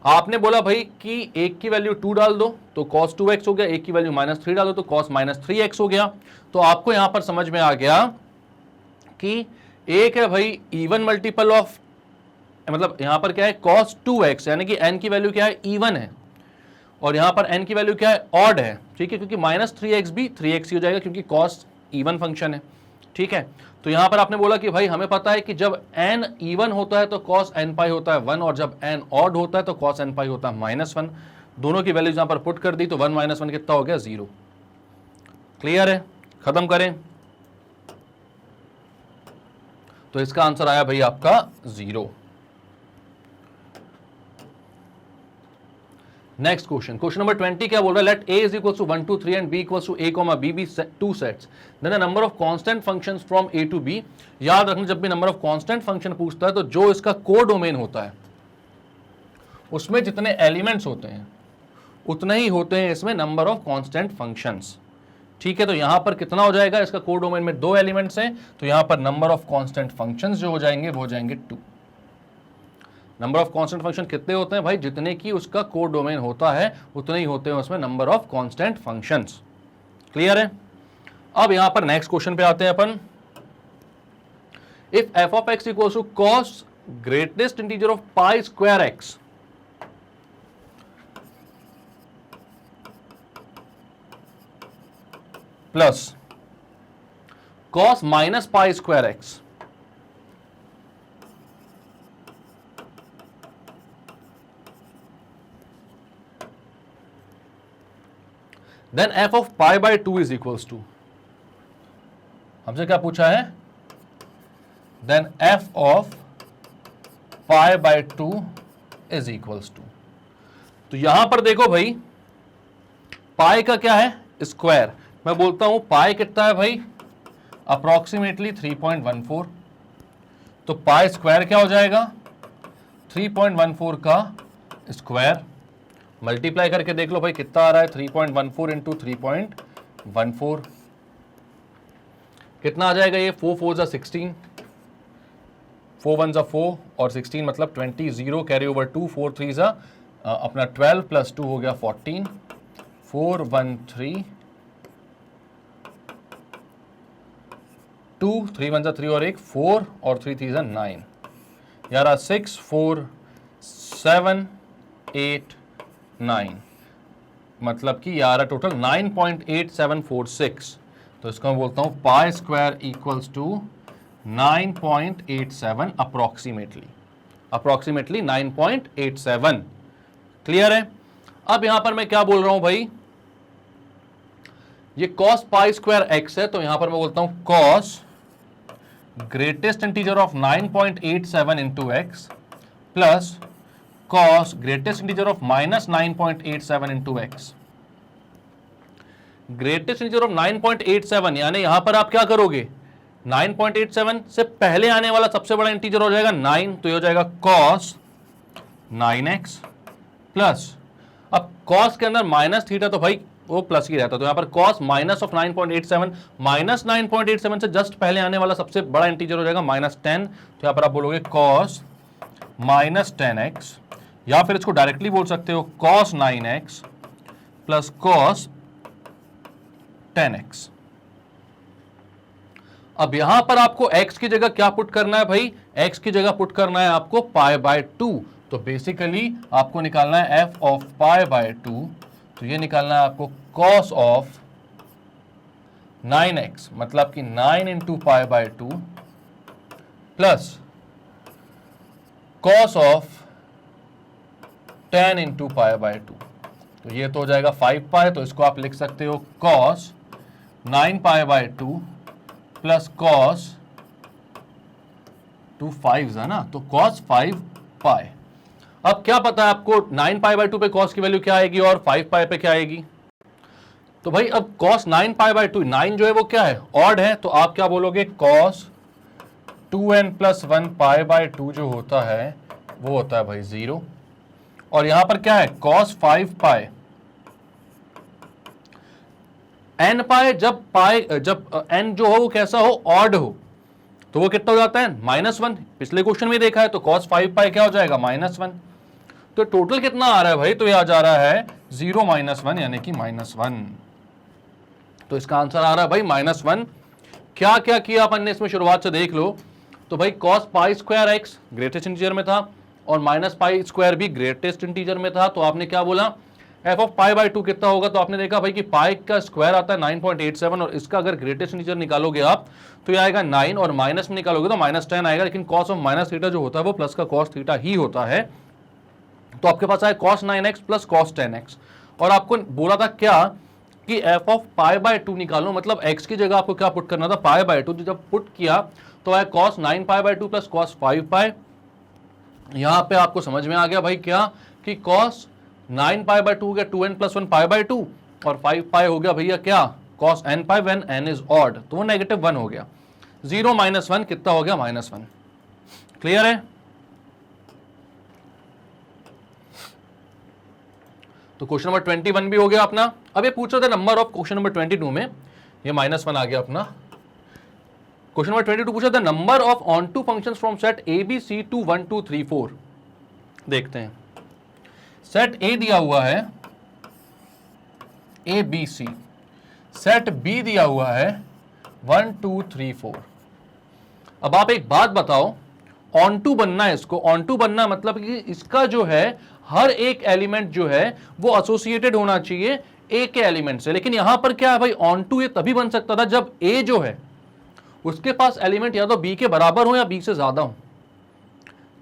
आपने बोला भाई कि एक की वैल्यू 2 डाल दो तो cos 2x हो गया, एक की वैल्यू -3 डाल दो तो cos -3x हो गया। तो आपको यहां पर समझ में आ गया कि एक है भाई इवन मल्टीपल ऑफ, मतलब यहां पर क्या है cos 2x, यानी कि n की वैल्यू क्या है इवन है, और यहां पर n की वैल्यू क्या है ऑड है, ठीक है, क्योंकि -3x भी 3x ही हो जाएगा क्योंकि cos इवन फंक्शन है, ठीक है। तो यहां पर आपने बोला कि भाई हमें पता है कि जब n इवन होता है तो cos n पाई होता है 1, और जब n ऑड होता है तो cos n पाई होता है -1। दोनों की वैल्यूज यहां पर पुट कर दी तो 1 - 1 कितना हो गया 0। क्लियर है? खत्म करें, तो इसका आंसर आया भाई आपका 0। नेक्स्ट क्वेश्चन, क्वेश्चन नंबर 20 क्या बोल रहा है? Let a is equal to 1 2 3 and b equal to a, b be 2 sets, then the number of constant functions from a to b। याद रखना जब भी नंबर ऑफ कांस्टेंट फंक्शन पूछता है तो जो इसका कोडोमेन होता है उसमें जितने एलिमेंट्स होते हैं उतने ही होते हैं इसमें नंबर ऑफ कांस्टेंट फंक्शंस, ठीक है। तो यहां पर कितना हो जाएगा, इसका कोडोमेन में 2 एलिमेंट्स हैं, तो यहां पर नंबर ऑफ कांस्टेंट फंक्शंस जो हो जाएंगे वो हो जाएंगे 2। नंबर ऑफ कांस्टेंट फंक्शन कितने होते हैं भाई? जितने की उसका कोड डोमेन होता है उतने ही होते हैं उसमें number of constant functions. Clear है? अब यहां पर नेक्स्ट क्वेश्चन पे आते हैं अपन। If f of x equals to cos greatest integer of pi square x plus cos minus pi square x, then f of pi by 2 is equals to, हमसे क्या पूछा है? Then f of pi by 2 is equals to. तो यहां पर देखो भाई पाई का क्या है? स्क्वायर। मैं बोलता हूं पाई कितना है भाई? अप्रोक्सीमेटली 3.14। तो पाई स्क्वायर क्या हो जाएगा? 3.14 का स्क्वायर। मल्टीप्लाई करके देख लो भाई कितना आ रहा है, 3.14 इंटू 3.14, कितना आ जाएगा ये 4 4 जा 16, 4 1 जा 4 और 16 मतलब 20, 0 कैरी ओवर 2, 4 3 जा अपना 12 प्लस 2 हो गया 14, 4 1 3, 2 3 1 जा 3 और 1 4 और 3 3 जा 9, यार 6 4 7 8 9, मतलब कि यार टोटल 9.8746। तो इसको मैं बोलता हूं pi square equals to 9.87 approximately 9.87। Clear है? अब यहां पर मैं क्या बोल रहा हूं भाई, ये cos पाई स्क्वायर x है, तो यहां पर मैं बोलता हूं cos greatest integer of 9.87 into x plus cos greatest integer of minus 9.87 into x. Greatest integer of 9.87 यानी यहां पर आप क्या करोगे, 9.87 से पहले आने वाला सबसे बड़ा इंटीजर हो जाएगा 9, तो ये हो जाएगा cos 9x प्लस, अब cos के अंदर माइनस थीटा तो भाई वो प्लस ही रहता, तो यहां पर cos माइनस ऑफ 9.87 माइनस 9.87 से जस्ट पहले आने वाला सबसे बड़ा इंटीजर हो जाएगा माइनस 10, तो यहां पर आप बोलोगे cos माइनस 10x, या फिर इसको डायरेक्टली बोल सकते हो cos 9x plus cos 10x। अब यहां पर आपको x की जगह क्या पुट करना है भाई, x की जगह पुट करना है आपको पाई बाय 2, तो बेसिकली आपको निकालना है f ऑफ पाई बाय 2, तो ये निकालना है आपको cos ऑफ 9x मतलब कि 9 into pi by 2 plus cos of 10 into pi by 2, तो ये तो हो जाएगा 5 पाई, तो इसको आप लिख सकते हो cos 9 pi by 2 plus cos 2 5 है ना, तो cos 5 पाई। अब क्या पता है आपको 9 पाई बाय 2 पे cos की वैल्यू क्या आएगी और 5 पाई पे क्या आएगी, तो भाई अब cos 9 पाई बाय 2, 9 जो है वो क्या है, ऑड है, तो आप क्या बोलोगे cos 2n plus 1 pi by 2 जो होता है वो होता है भाई 0, और यहां पर क्या है cos 5 पाई n पाई, जब n जो हो वो कैसा हो, ऑड हो, तो वो कितना हो जाता है -1, पिछले क्वेश्चन में देखा है, तो cos 5 पाई क्या हो जाएगा -1, तो टोटल कितना आ रहा है भाई, तो ये आ जा रहा है 0 -1 यानी कि -1, तो इसका आंसर आ रहा है भाई -1। क्या क्या किया अपन ने इसमें शुरुआत से देख लो, तो भाई cos पाई स्क्वायर x ग्रेटेस्ट इंटीजर में था और माइनस पाई स्क्वायर भी ग्रेटेस्ट इंटीजर में था, तो आपने क्या बोला f ऑफ पाई बाय 2 कितना होगा, तो आपने देखा भाई कि पाई का स्क्वायर आता है 9.87 और इसका अगर ग्रेटेस्ट इंटीजर निकालोगे आप तो ये आएगा 9 और माइनस में निकालोगे तो -10 आएगा, लेकिन cos ऑफ माइनस थीटा जो होता है वो प्लस का cos थीटा ही होता है, तो आपके पास आया cos 9x plus cos 10x, और आपको बोला था क्या कि f ऑफ पाई बाय 2 निकालो, मतलब x की जगह आपको क्या पुट करना था पाई बाय 2, जब पुट किया तो आया cos 9 pi by 2 plus cos 5 पाई। यहां पे आपको समझ में आ गया भाई क्या कि cos 9 पाई बाय 2 हो गया 2n प्लस 1 पाई बाय 2 और 5 पाई हो गया भैया क्या cos n pi when n is odd, तो वो -1 हो गया, 0 -1 कितना हो गया -1। क्लियर है? तो क्वेश्चन नंबर 21 भी हो गया अपना। अब ये पूछ रहे थे नंबर ऑफ, क्वेश्चन नंबर 22 में ये -1 आ गया अपना। क्वेश्चन नंबर 22 पूछा था number of onto functions from set A B C to 1 2 3 4। देखते हैं, सेट ए दिया हुआ है A B C, set B दिया हुआ है 1 2 3 4। अब आप एक बात बताओ, ऑन टू बनना है इसको, ऑन टू बनना मतलब कि इसका जो है हर एक एलिमेंट जो है वो एसोसिएटेड होना चाहिए ए के एलिमेंट से, लेकिन यहां पर क्या है भाई ऑन टू ये तभी बन सकता था जब ए जो है उसके पास एलिमेंट या तो बी के बराबर हो या बी से ज्यादा हो,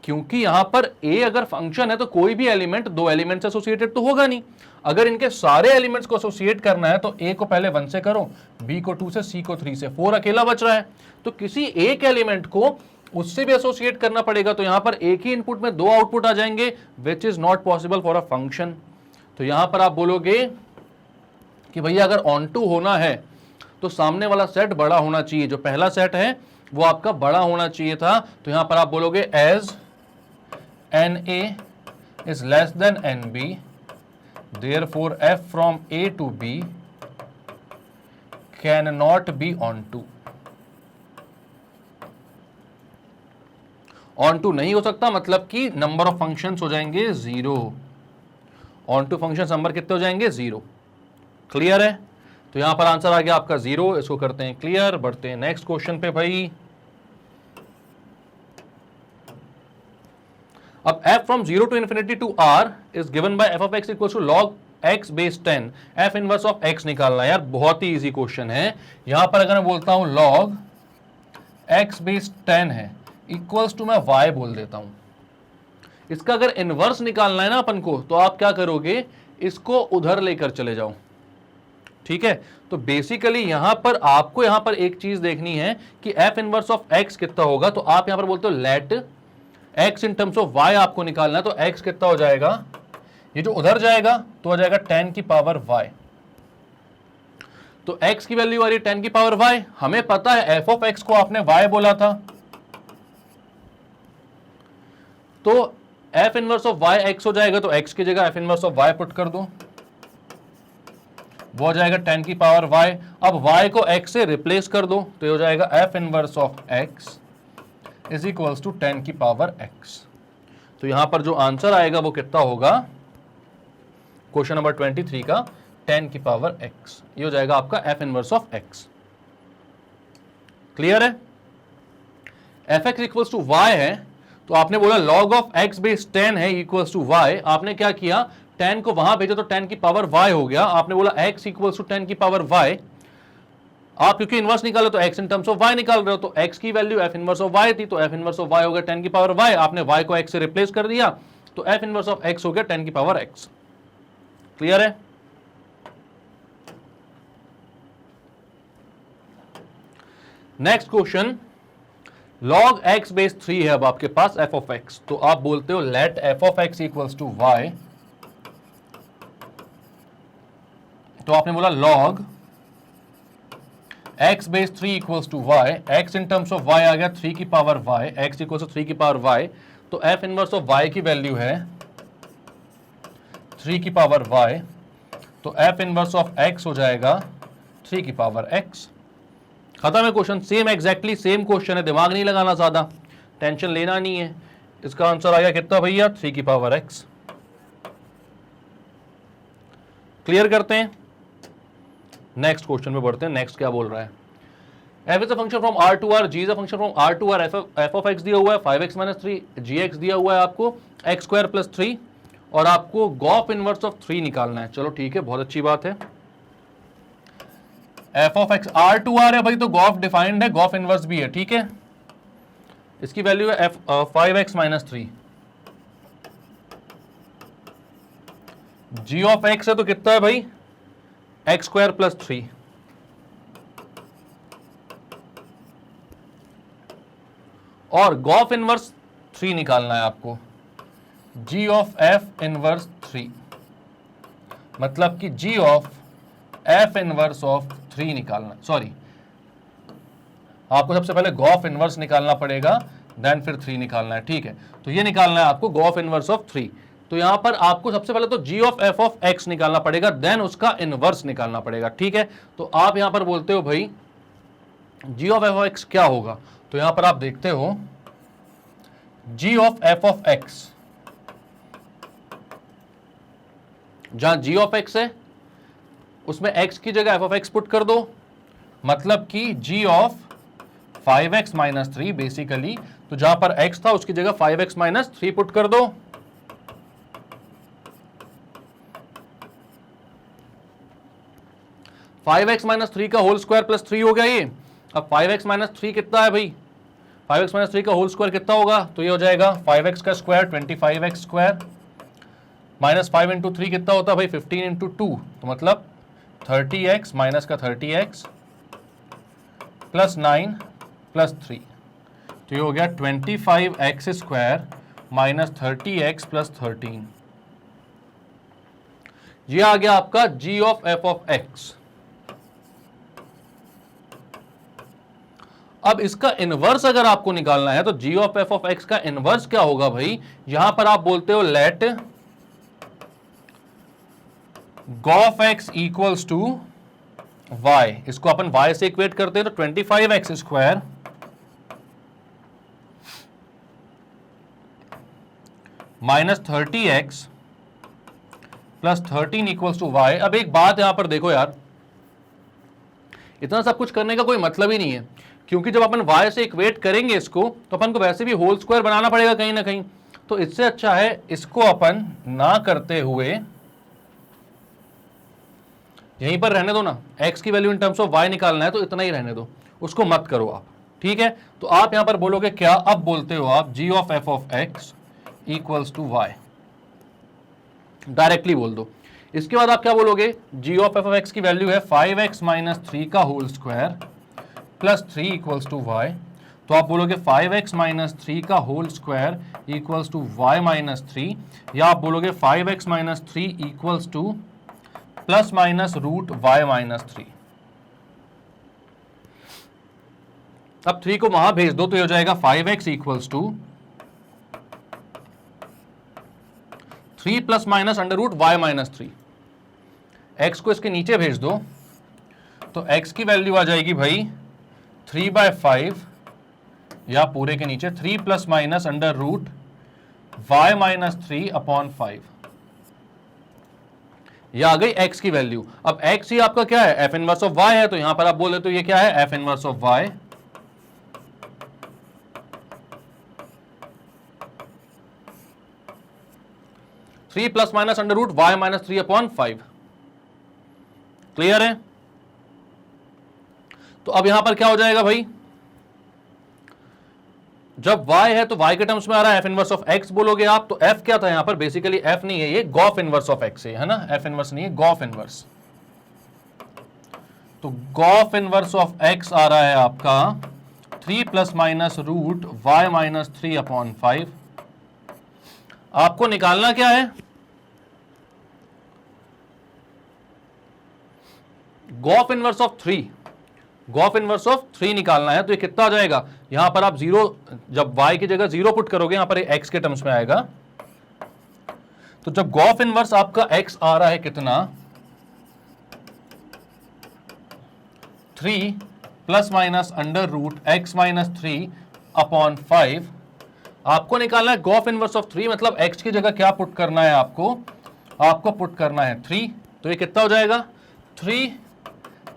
क्योंकि यहां पर ए अगर फंक्शन है तो कोई भी एलिमेंट दो एलिमेंट से एसोसिएटेड तो होगा नहीं। अगर इनके सारे एलिमेंट्स को एसोसिएट करना है तो ए को पहले 1 से करो, बी को 2 से, सी को 3 से, 4 अकेला बच रहा है, तो किसी एक एलिमेंट को उससे भी एसोसिएट करना पड़ेगा, तो यहां पर एक ही इनपुट में दो आउटपुट आ जाएंगे which is not possible for a function. तो यहां पर आप बोलोगे कि भैया अगर ऑन टू होना है तो सामने वाला सेट बड़ा होना चाहिए, जो पहला सेट है वो आपका बड़ा होना चाहिए था, तो यहां पर आप बोलोगे as N A is less than N B therefore F from A to B can not be onto. Onto नहीं हो सकता, मतलब कि नंबर ऑफ फंक्शंस हो जाएंगे 0। ऑन टू फंक्शन नंबर कितने हो जाएंगे 0। क्लियर है? तो यहां पर आंसर आ गया आपका 0। इसको करते हैं क्लियर, बढ़ते हैं नेक्स्ट क्वेश्चन पे भाई। अब f from 0 to infinity to r is given by f of x equals to log x base 10, f inverse of x निकालना है। यार बहुत ही इजी क्वेश्चन है। यहां पर अगर मैं बोलता हूं log x base 10 है इक्वल्स टू मैं y बोल देता हूं। इसका अगर इनवर्स निकालना है ना अपन को, तो आप क्या करोगे, इसको उधर लेकर चले जाओ। ठीक है, तो बेसिकली यहां पर आपको यहां पर एक चीज देखनी है कि f इनवर्स ऑफ x कितना होगा। तो आप यहां पर बोलते हो let x in terms of y आपको निकालना है। तो x कितना हो जाएगा, ये जो उधर जाएगा तो हो जाएगा 10 की पावर y। तो x की वैल्यू आ रही है 10 की पावर y। हमें पता है f ऑफ x को आपने y बोला था, तो f inverse of y x हो जाएगा। तो x की जगह f inverse of y put कर दो, वो हो जाएगा 10 की पावर y। अब y को x से रिप्लेस कर दो, तो ये हो जाएगा f inverse of x is equals to 10 की पावर x। तो यहां पर जो आंसर आएगा वो कितना होगा, क्वेश्चन नंबर 23 का 10 की पावर x, ये हो जाएगा आपका f inverse of x। Clear है? fx इक्वल्स टू y है, तो आपने बोला log ऑफ x बेस 10 है इक्वल्स टू y। आपने क्या किया, 10 को वहां भेजा तो 10 की पावर y हो गया। आपने बोला x इक्वल्स टू 10 की पावर y। आप क्योंकि इनवर्स निकालो तो x in terms of y निकाल रहे हो, तो x की value f inverse of y थी, तो f इनवर्स ऑफ y हो गया 10 की पावर y। आपने y को x से रिप्लेस कर दिया, तो f इनवर्स ऑफ x हो गया 10 की पावर x। क्लियर है? Next question, log x base 3 है अब आपके पास f ऑफ x। तो आप बोलते हो let f of x equals to y। तो आपने बोला log x base 3 equals to y। x in terms of y आ गया 3 की power y, x equals to 3 की पावर y। तो f इनवर्स ऑफ y की वैल्यू है 3 की पावर y। तो f इनवर्स ऑफ x हो जाएगा 3 की पावर x। खत्म है question. Same exactly same question है, दिमाग नहीं लगाना, ज्यादा टेंशन लेना नहीं है। इसका आंसर आ गया कितना भैया, 3 की पावर x। क्लियर करते हैं, नेक्स्ट क्वेश्चन में बढ़ते हैं। नेक्स्ट क्या बोल रहा है, f is a function from r to r, g is a function from r to r, f of x दिया हुआ है 5x माइनस 3, gx दिया हुआ है आपको x स्क्वायर प्लस 3, और आपको गॉफ इनवर्स ऑफ 3 निकालना है। चलो ठीक है, बहुत अच्छी बात है। f of x r to r है भाई, तो गॉफ डिफाइंड है, गॉफ इनवर्स भी है। ठीक है, इसकी वैल्यू है 5x minus 3। g of x है तो कितना है भाई, x स्क्वायर प्लस 3। और गॉफ इनवर्स 3 निकालना है आपको, g ऑफ f इनवर्स 3, मतलब कि g of f inverse of 3 निकालना। सॉरी, आपको सबसे पहले गॉफ इनवर्स निकालना पड़ेगा, देन फिर 3 निकालना है। ठीक है, तो ये निकालना है आपको गॉफ इनवर्स ऑफ 3। तो यहां पर आपको सबसे पहले तो g of f of x निकालना पड़ेगा, देन उसका इनवर्स निकालना पड़ेगा। ठीक है, तो आप यहां पर बोलते हो भाई g of f of x क्या होगा। तो यहां पर आप देखते हो g of f of x, जहां g ऑफ x है उसमें x की जगह f ऑफ x पुट कर दो, मतलब कि g of 5x minus 3 basically. तो जहां पर x था उसकी जगह 5x माइनस 3 पुट कर दो। फाइव एक्स माइनस 3 का होल स्क्वायर प्लस 3 हो गया ये। अब 5x माइनस 3 कितना है भाई, 5x माइनस 3 का होल स्क्वायर कितना होगा, तो ये हो जाएगा 5x का square 25x square minus 5 into 3 कितना होता है भाई 15 इंटू 2, तो मतलब 30x माइनस का 30x प्लस 9 प्लस 3, तो ये हो गया 25x square minus 30x plus 13। ये आ गया आपका g of f of x। अब इसका इनवर्स अगर आपको निकालना है तो g of f of x का इनवर्स क्या होगा भाई, यहां पर आप बोलते हो let G of x equals to y। इसको अपन y से इक्वेट करते हैं तो 25x square minus 30x plus 13 equals to Y. अब एक बात यहां पर देखो यार, इतना सब कुछ करने का कोई मतलब ही नहीं है, क्योंकि जब अपन y से इक्वेट करेंगे इसको तो अपन को वैसे भी होल स्क्वायर बनाना पड़ेगा कहीं ना कहीं। तो इससे अच्छा है इसको अपन ना करते हुए यहीं पर रहने दो ना, x की value in terms of y निकालना है तो इतना ही रहने दो, उसको मत करो आप, ठीक है। तो आप यहां पर बोलोगे क्या, अब बोलते हो आप g of f of x equals to y, directly बोल दो। इसके बाद आप क्या बोलोगे, g of f of x की वैल्यू है 5x माइनस 3 का whole square plus 3 equals to y। तो आप बोलोगे 5x माइनस 3 का whole square equals to y minus 3, या आप बोलोगे 5x minus 3 equals to plus minus root y minus 3। अब 3 को वहां भेज दो तो ये हो जाएगा 5x equals to 3 plus minus under root y minus 3। x को इसके नीचे भेज दो तो x की वैल्यू आ जाएगी भाई 3/5, या पूरे के नीचे 3 plus minus under root y minus 3 upon 5। यह आ गई x की वैल्यू। अब x ही आपका क्या है, f इनवर्स ऑफ y है, तो यहां पर आप बोले तो ये क्या है, f inverse of y 3 plus minus under root y minus 3 upon 5। Clear है। तो अब यहां पर क्या हो जाएगा भाई, जब y है तो y के टर्म्स में आ रहा है f इनवर्स ऑफ x बोलोगे आप, तो f क्या था यहां पर, बेसिकली f नहीं है ये, गॉफ इनवर्स ऑफ x है ना, f इनवर्स नहीं है, गॉफ इनवर्स। तो गॉफ इनवर्स ऑफ x आ रहा है आपका 3 plus minus root y minus 3 upon 5। आपको निकालना क्या है, G of inverse of 3, G of inverse of 3 निकालना है। तो ये कितना आ जाएगा, यहां पर आप जीरो, जब y की जगह 0 पुट करोगे यहां पर ये x के टर्म्स में आएगा। तो जब गॉफ इनवर्स आपका x आ रहा है कितना, 3 plus minus under root x minus 3 upon 5, आपको निकालना है गॉफ इनवर्स ऑफ 3, मतलब x की जगह क्या पुट करना है आपको पुट करना है 3। तो ये कितना हो जाएगा, 3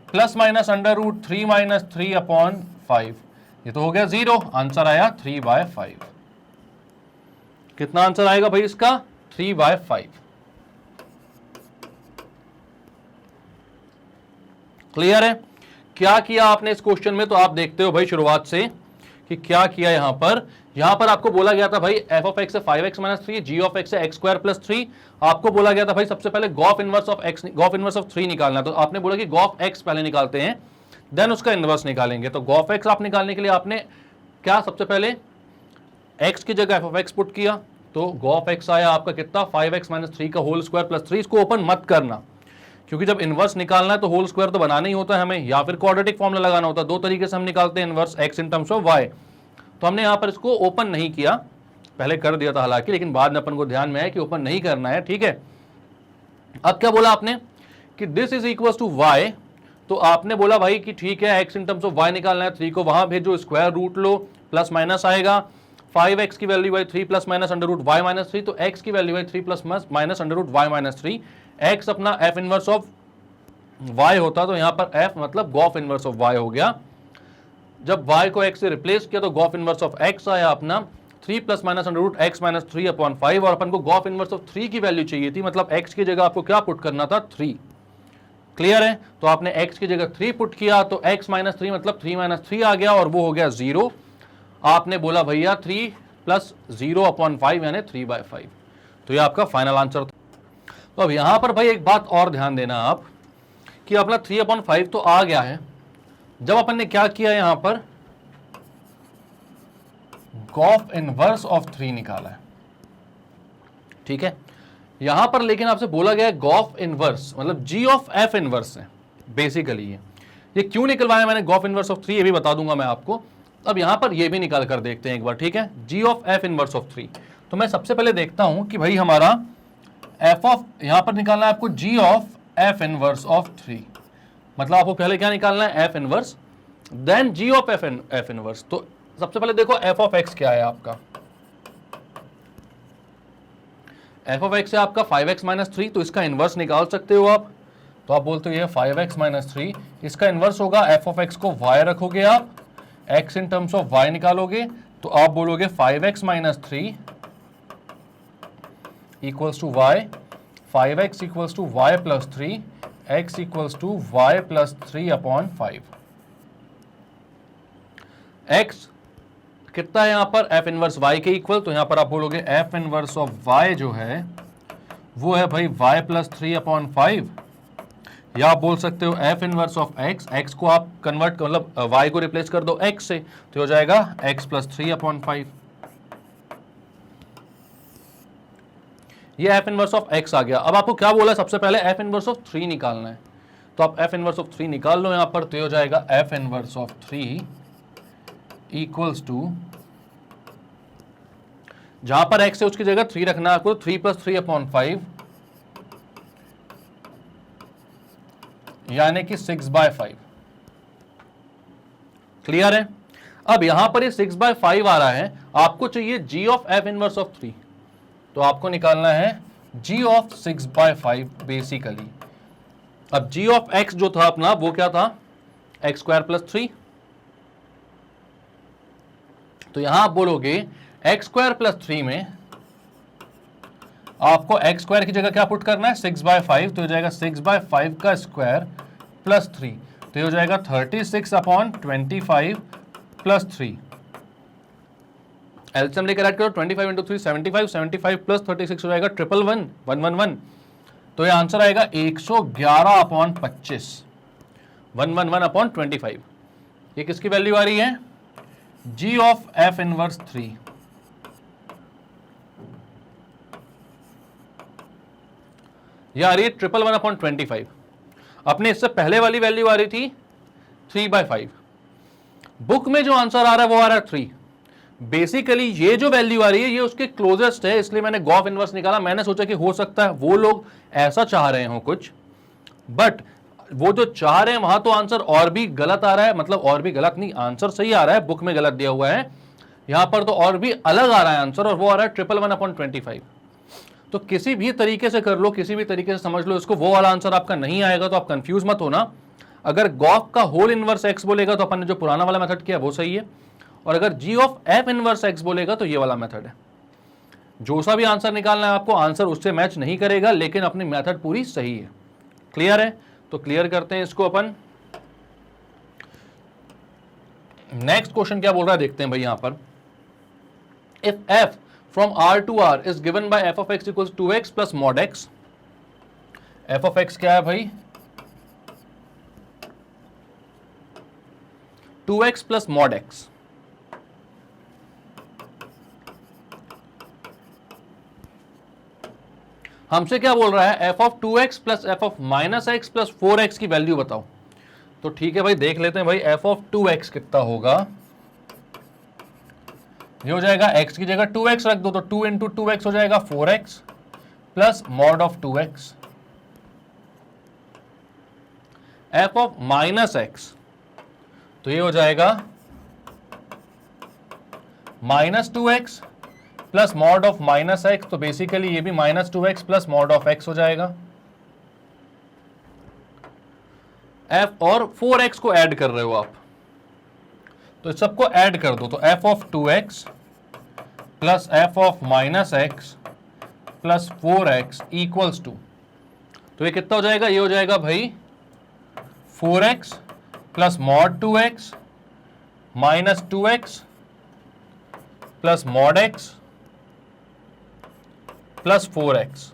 plus minus under root 3 minus 3 upon 5, ये तो हो गया 0, आंसर आया 3/5। कितना आंसर आएगा भाई इसका, 3/5। क्लियर है। क्या किया आपने इस क्वेश्चन में, तो आप देखते हो भाई शुरुआत से कि क्या किया। यहां पर आपको बोला गया था भाई f ऑफ x है 5x minus 3, g of x है x स्क्वायर प्लस 3। आपको बोला गया था भाई सबसे पहले G of inverse of x, G of inverse of 3 निकालना। तो आपने बोला कि गॉफ x पहले निकालते हैं देन उसका इनवर्स निकालेंगे। तो गॉफ x आप निकालने के लिए आपने क्या, सबसे पहले x की जगह f ऑफ x पुट किया, तो गॉफ x आया आपका कितना, 5x माइनस 3 का होल स्क्वायर प्लस 3। इसको ओपन मत करना, क्योंकि जब इनवर्स निकालना है तो होल स्क्वायर तो बनाना ही होता है हमें, या फिर क्वाड्रेटिक फॉर्मूला लगाना होता है। दो तरीके से हम निकालते हैं inverse x in terms of y। तो हमने यहां पर इसको ओपन नहीं किया, पहले कर दिया था हालांकि, लेकिन बाद में अपन को ध्यान में आया कि ओपन नहीं करना है, ठीक है। अब क्या बोला आपने कि this is equal to y, तो आपने बोला भाई कि ठीक है x in terms of y निकालना है, 3 को वहां भेजो, स्क्वायर रूट लो, प्लस माइनस आएगा, 5x की वैल्यू है 3 plus minus under root y minus 3, तो x की वैल्यू है 3 plus minus under root y minus 3। x अपना f इनवर्स ऑफ y होता, तो यहां पर f मतलब गॉफ इनवर्स ऑफ y हो गया। जब y को x से रिप्लेस किया तो गॉफ इनवर्स ऑफ x आया अपना 3 plus minus under root x minus 3 upon 5, और अपन को गॉफ इनवर्स ऑफ 3 की वैल्यू चाहिए थी, मतलब x की जगह आपको क्या पुट करना था, 3। क्लियर है। तो आपने x की जगह 3 पुट किया, तो x माइनस 3 मतलब 3 माइनस 3 आ गया, और वो हो गया 0। आपने बोला भैया 3 प्लस 0 अपॉन 5 यानी 3/5। तो ये आपका फाइनल आंसर था। तो अब यहां पर भाई एक बात और ध्यान देना आप कि अपना 3/5 तो आ गया है, जब अपन ने क्या किया यहां पर गॉफ इनवर्स ऑफ 3 निकाला है, ठीक है। यहां पर लेकिन आपसे बोला गया है गॉफ इनवर्स, मतलब g ऑफ f इनवर्स है बेसिकली। ये क्यों निकलवाया मैंने गॉफ इनवर्स ऑफ 3, ये भी बता दूंगा मैं आपको। अब यहां पर ये भी निकाल कर देखते हैं एक बार, ठीक है। g of f inverse of 3, तो मैं सबसे पहले देखता हूं कि भाई हमारा f ऑफ, यहां पर निकालना है आपको g of f inverse of 3, मतलब आपको पहले क्या निकालना है, f inverse, then g of f inverse. तो सबसे पहले देखो f ऑफ x क्या है आपका, एफ ऑफ एक्स है आपका 5x माइनस 3, तो इसका इन्वर्स निकाल सकते हो आप। तो आप बोलते हो ये 5x माइनस 3, इसका इन्वर्स होगा एफ ऑफ एक्स को y रखोगे आप, x in terms of y निकालोगे, तो आप बोलोगे 5x minus 3 equals to y, 5x equals to y plus 3, x equals to y plus 3 upon 5। x कितना है यहां पर, f इनवर्स y के इक्वल, तो यहां पर आप बोलोगे f इनवर्स ऑफ y जो है वो है भाई y प्लस 3 अपॉन 5, या आप बोल सकते हो f inverse of x, x को आप कन्वर्ट मतलब y को रिप्लेस कर दो x से, तो हो जाएगा x प्लस 3 अपॉन 5। ये f इनवर्स ऑफ x आ गया। अब आपको क्या बोला, सबसे पहले f इनवर्स ऑफ 3 निकालना है, तो आप f इनवर्स ऑफ 3 निकाल लो यहां पर, तो हो जाएगा f inverse of 3 equals to, जहां पर x है उसकी जगह 3 रखना है आपको, 3 प्लस 3 अपॉन 5 यानी कि 6/5। क्लियर है। अब यहां पर ये 6/5 आ रहा है, आपको चाहिए g of f inverse of 3, तो आपको निकालना है g ऑफ 6/5 बेसिकली। अब g ऑफ x जो था अपना वो क्या था, x स्क्वायर प्लस 3, तो यहां आप बोलोगे x स्क्वायर प्लस 3 में आपको x स्क्वायर की जगह क्या पुट करना है, 6/5, तो हो जाएगा 6/5 का स्क्वायर प्लस 3, तो हो जाएगा 36 अपॉन 25 प्लस 3। एलसीएम लेकर ऐड करो, 25 इंटू 3 75, 75 प्लस 36 हो जाएगा 111, तो ये आंसर आएगा 111 अपॉन 25, 111 अपॉन 25। ये किसकी वैल्यू आ रही है, g ऑफ f इनवर्स 3। यह आ रही है 111 अपॉन 25। अपने इससे पहले वाली वैल्यू आ रही थी 3/5। बुक में जो आंसर आ रहा है वो आ रहा है 3। बेसिकली ये जो वैल्यू आ रही है ये उसके क्लोजेस्ट है, इसलिए मैंने गॉफ इनवर्स निकाला। मैंने सोचा कि हो सकता है वो लोग ऐसा चाह रहे हो कुछ, बट वो जो चाह रहे हैं वहां तो आंसर और भी गलत आ रहा है, मतलब और भी गलत नहीं, आंसर सही आ रहा है, बुक में गलत दिया हुआ है, यहां पर तो और भी अलग आ रहा है आंसर, और वो आ रहा है 111 अपॉन 25। तो किसी भी तरीके से कर लो, किसी भी तरीके से समझ लो इसको, वो वाला आंसर आपका नहीं आएगा, तो आप कंफ्यूज मत होना। अगर गॉफ का होल इनवर्स एक्स बोलेगा तो अपन ने जो पुराना वाला मेथड किया वो सही है, और अगर जी ऑफ एफ इनवर्स एक्स बोलेगा तो ये वाला मेथड है। जो सा भी आंसर निकालना है आपको, आंसर उससे मैच नहीं करेगा, लेकिन अपनी मेथड पूरी सही है। क्लियर है, तो क्लियर करते हैं इसको अपन। नेक्स्ट क्वेश्चन क्या बोल रहा है देखते हैं भाई यहां पर। If F from R to R is given by f of x equals 2x plus mod x। f of x क्या है भाई, 2x plus mod x। हमसे क्या बोल रहा है, f of 2x plus f of minus x plus 4x की value बताओ। तो ठीक है भाई, देख लेते हैं भाई f of 2x कितना होगा। ये हो जाएगा x की जगह 2x रख दो, तो 2 इंटू 2x हो जाएगा 4x plus mod of 2x। f of minus x, तो ये हो जाएगा minus 2x plus mod of minus x, तो बेसिकली ये भी minus 2x plus mod of x हो जाएगा। f और 4x को ऐड कर रहे हो आप, तो सबको ऐड कर दो, तो f of 2x plus f of minus x plus 4x equals to, तो ये कितना हो जाएगा, ये हो जाएगा भाई 4x plus mod 2x minus 2x plus mod x plus 4x,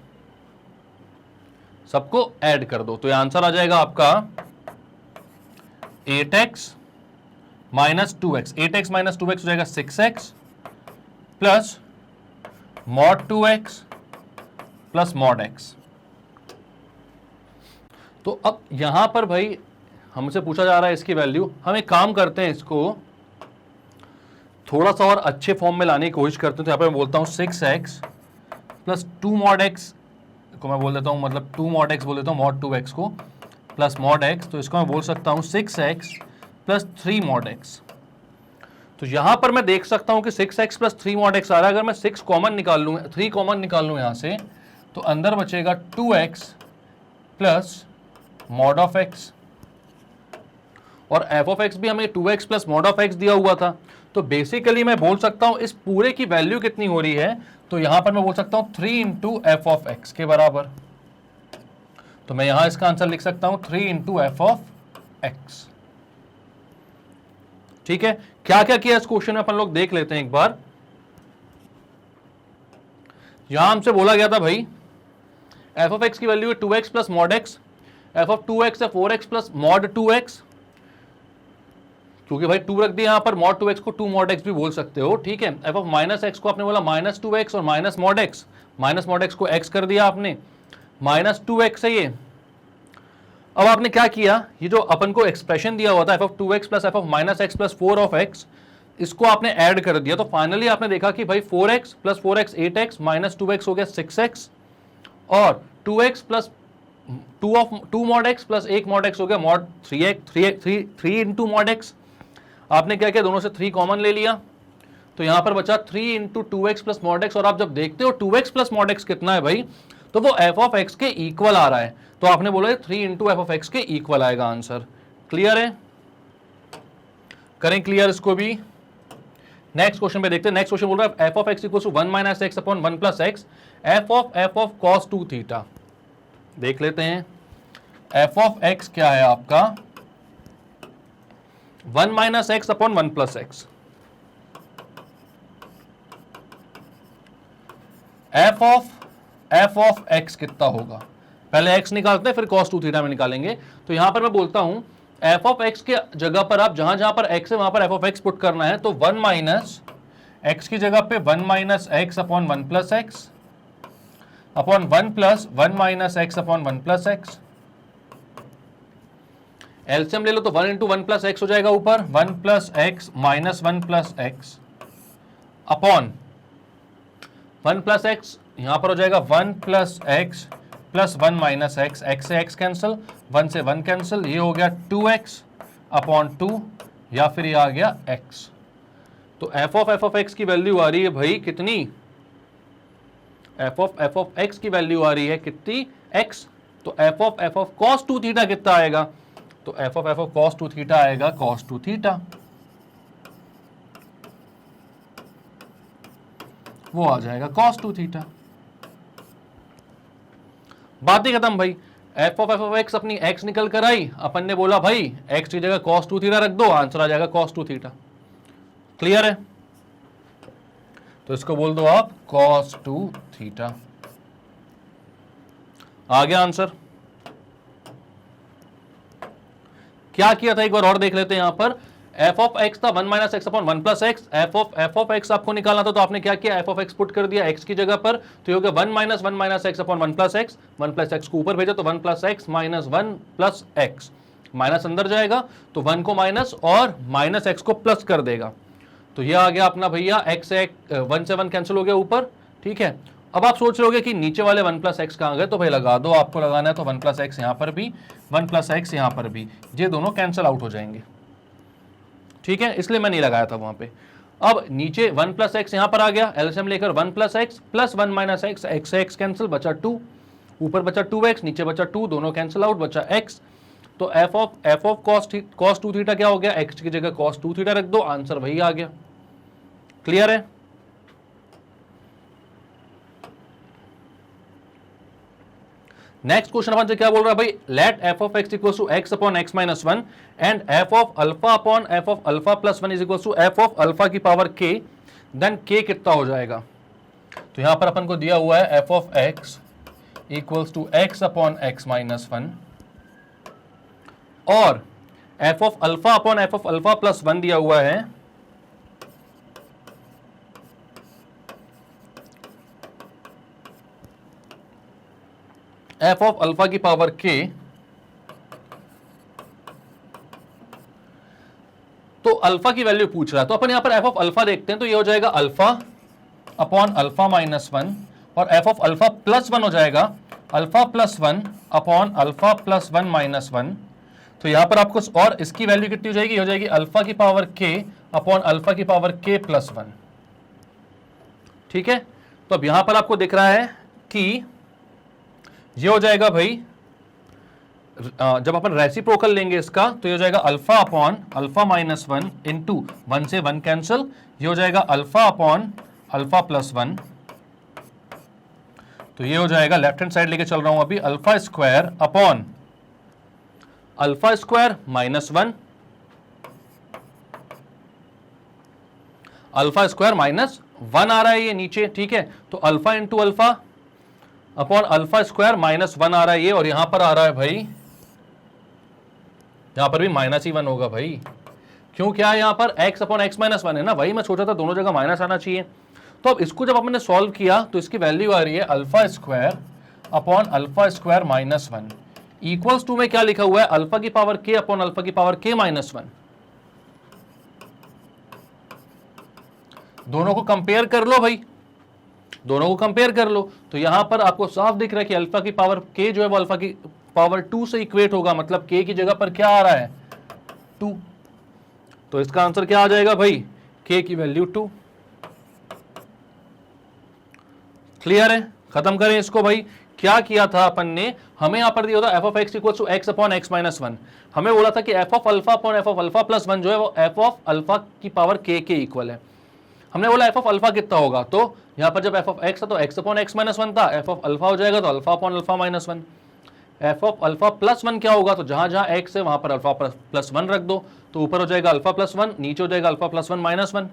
सबको ऐड कर दो, तो ये आंसर आ जाएगा आपका 8x minus 2x, 8x minus 2x हो जाएगा 6x plus mod 2x plus mod x। तो अब यहां पर भाई हमसे पूछा जा रहा है इसकी वैल्यू, हम एक काम करते हैं, इसको थोड़ा सा और अच्छे फॉर्म में लाने की कोशिश करते हैं। तो यहां पर मैं बोलता हूं 6x प्लस 2 मॉड x को मैं बोल देता हूं, मतलब 2 मॉड x बोल देता हूं, मॉड 2x को प्लस मॉड x, तो इसको मैं बोल सकता हूं 6x प्लस 3 मॉड x। तो यहां पर मैं देख सकता हूं कि 6x प्लस 3 मॉड x आ रहा है। अगर मैं 6 कॉमन निकाल लूं, 3 कॉमन निकाल लूं यहां से, तो अंदर बचेगा 2x plus mod of x, और एफ ऑफ एक्स भी हमें 2x plus mod of x दिया हुआ था। तो बेसिकली मैं बोल सकता हूं इस पूरे की वैल्यू कितनी हो रही है, तो यहां पर मैं बोल सकता हूं 3 इंटू एफ ऑफ एक्स के बराबर। तो मैं यहां इसका आंसर लिख सकता हूं 3 इंटू एफ ऑफ एक्स। ठीक है, क्या क्या किया इस क्वेश्चन में अपन लोग देख लेते हैं एक बार। यहां हमसे बोला गया था भाई एफ ऑफ एक्स की वैल्यू है 2x plus mod x, f of 2x है 4x प्लस मॉड 2x, क्योंकि भाई 2 रख दिया यहां पर, मॉड 2x को 2 मॉड x भी बोल सकते हो। ठीक है, एफ ऑफ माइनस एक्स को आपने बोला माइनस 2x और minus mod x, minus mod x को x कर दिया आपने, माइनस 2x है ये। अब आपने क्या किया, ये जो अपन को एक्सप्रेशन दिया हुआ था f of 2x plus F of minus x plus 4 of x, इसको आपने ऐड कर दिया। तो फाइनली आपने देखा कि भाई 4x plus 4x 8x minus 2x हो गया 6x, और 2x plus 2 mod x plus 1 mod x हो गया मॉड 3 इंटू मॉड x। आपने क्या किया, दोनों से 3 कॉमन ले लिया, तो यहां पर बचा 3 into 2x plus mod x। और आप जब देखते हो 2x प्लस मॉड x कितना है भाई, तो वो एफ ऑफ एक्स के इक्वल आ रहा है, तो आपने बोला 3 इंटू एफ ऑफ एक्स के इक्वल आएगा आंसर। क्लियर है, करें क्लियर इसको भी। नेक्स्ट क्वेश्चन पे देखते हैं। नेक्स्ट क्वेश्चन बोल रहा है f of x equal to 1 minus x upon 1 plus x, f of cos 2 theta. देख लेते हैं एफ ऑफ एक्स क्या है आपका, 1 minus x upon 1 plus x. F of x कितना होगा, पहले एक्स निकालते हैं फिर कॉस 2 थीटा में निकालेंगे। तो यहां पर मैं बोलता हूं एफ ऑफ एक्स के जगह पर आप जहां जहां पर एक्स है वहां पर एफ ऑफ एक्स पुट करना है। तो 1 माइनस एक्स की जगह पे 1 minus x upon 1 plus x upon 1 plus 1 minus x upon 1 plus x. LCM ले लो तो 1 इंटू 1 प्लस एक्स हो जाएगा ऊपर, 1 plus x minus 1 plus x upon 1 plus x, यहां पर हो जाएगा 1 plus x plus 1 minus x, x से एक्स कैंसिल, 1 से 1 कैंसिल, ये हो गया 2x अपॉन 2, या फिर ये आ गया x। तो एफ ऑफ एक्स की वैल्यू आ रही है भाई कितनी, एफ ऑफ एक्स की वैल्यू आ रही है कितनी, x। तो एफ ऑफ कॉस 2 थीटा कितना आएगा, तो एफ ऑफ कॉस 2 थीटा आएगा कॉस 2 थीटा, वो आ जाएगा कॉस 2 थीटा। बात ही खत्म भाई। एफ ऑफ एक्स अपनी एक्स निकल कर आई, अपन ने बोला भाई एक्स की जगह कॉस 2 थीटा रख दो, आंसर आ जाएगा कॉस 2 थीटा। क्लियर है, तो इसको बोल दो आप कॉस 2 थीटा, आ गया आंसर। क्या किया था एक बार और देख लेते हैं। यहां पर एफ ऑफ एक्स था 1 minus x upon 1 plus x, f of x आपको निकालना था, तो आपने क्या किया, एफ ऑफ एक्स पुट कर दिया एक्स की जगह पर, तो ये हो गया 1 minus x upon 1 plus x, 1 plus x को ऊपर भेजा तो 1 plus x minus 1 plus x, minus अंदर जाएगा तो 1 को माइनस और माइनस एक्स को प्लस कर देगा। तो ये आ गया अपना भैया एक्स से 1 से 1 कैंसिल हो गया ऊपर। ठीक है, अब आप सोच रहे कि नीचे वाले 1 प्लस एक्स कहां गए, तो भाई लगा दो, आपको लगाना है तो 1 प्लस एक्स यहां पर भी, 1 प्लस एक्स यहां पर भी, ये दोनों कैंसिल आउट हो जाएंगे। ठीक है, इसलिए मैं नहीं लगाया था वहां पे। अब नीचे 1 प्लस एक्स यहां पर आ गया, एलसीएम लेकर 1 plus x plus 1 minus x, x से एक्स कैंसिल, बचा 2, ऊपर बचा 2x, नीचे बचा 2, दोनों कैंसिल आउट, बचा x। तो एफ ऑफ कॉस 2 थीटा क्या हो गया, x की जगह कॉस 2 थीटा रख दो, आंसर वही आ गया। क्लियर है, नेक्स्ट क्वेश्चन अपन से क्या बोल रहा है भाई, let f of x equal to x upon x minus 1 and F of alpha upon f of alpha plus 1 is equal to F of alpha की पावर k, देन k कितना हो जाएगा। तो यहां पर अपन को दिया हुआ है f of x equals to x upon x minus 1 और f of alpha upon f of alpha plus 1 दिया हुआ है एफ ऑफ अल्फा की पावर k। तो अल्फा की वैल्यू पूछ रहा है, तो अपन यहां पर एफ ऑफ अल्फा देखते हैं, तो ये हो जाएगा अल्फा अपॉन अल्फा माइनस 1 और एफ ऑफ अल्फा प्लस 1 हो जाएगा alpha plus 1 upon alpha plus 1 minus 1। तो यहां पर आपको और इसकी वैल्यू कितनी हो जाएगी, हो जाएगी अल्फा की पावर k अपॉन अल्फा की पावर k प्लस 1। ठीक है, तो अब यहां पर आपको दिख रहा है कि ये हो जाएगा भाई, जब अपन रेसिप्रोकल लेंगे इसका तो ये हो जाएगा alpha upon alpha minus 1 into 1 से 1 कैंसिल, ये हो जाएगा अल्फा अपॉन अल्फा प्लस 1, तो ये हो जाएगा लेफ्ट हैंड साइड लेके चल रहा हूं अभी, alpha square upon alpha square minus 1, alpha square minus 1 आ रहा है ये नीचे, ठीक है, तो alpha into alpha upon alpha square minus 1 आ रहा है ये, और यहां पर आ रहा है भाई, यहां पर भी माइनस ही 1 होगा भाई, क्यों, क्या है यहां पर x अपॉन एक्स माइनस 1 है ना, वही मैं सोचा था दोनों जगह माइनस आना चाहिए। तो अब इसको जब हमने सॉल्व किया तो इसकी वैल्यू आ रही है alpha square upon alpha square minus 1 equals to में क्या लिखा हुआ है, अल्फा की पावर k अपॉन अल्फा की पावर k माइनस 1। दोनों को कंपेयर कर लो भाई, दोनों को कंपेयर कर लो, तो यहां पर आपको साफ दिख रहा है कि अल्फा की पावर k जो है वो अल्फा की पावर 2 से इक्वेट होगा, मतलब k की जगह पर क्या आ रहा है 2, तो इसका आंसर क्या आ जाएगा भाई, k की वैल्यू 2। क्लियर है, खत्म करें इसको भाई। क्या किया था अपन ने, हमें यहां पर दिया था f of x equal to x upon x minus 1, हमें बोला था कि f of alpha upon f of alpha plus 1 जो है वो एफ ऑफ अल्फा की पावर k के इक्वल है। हमने बोला एफ ऑफ अल्फा कितना होगा, तो यहां पर जब एफ ऑफ एक्स था तो एक्स अपॉन एक्स माइनस 1 था, एफ ऑफ अल्फा हो जाएगा तो alpha upon alpha minus 1, F of alpha plus 1 क्या होगा, तो जहां जहां एक्स है वहां पर अल्फा प्लस 1 रख दो, तो ऊपर हो जाएगा अल्फा प्लस 1, नीचे हो जाएगा अल्फा प्लस 1 माइनस 1,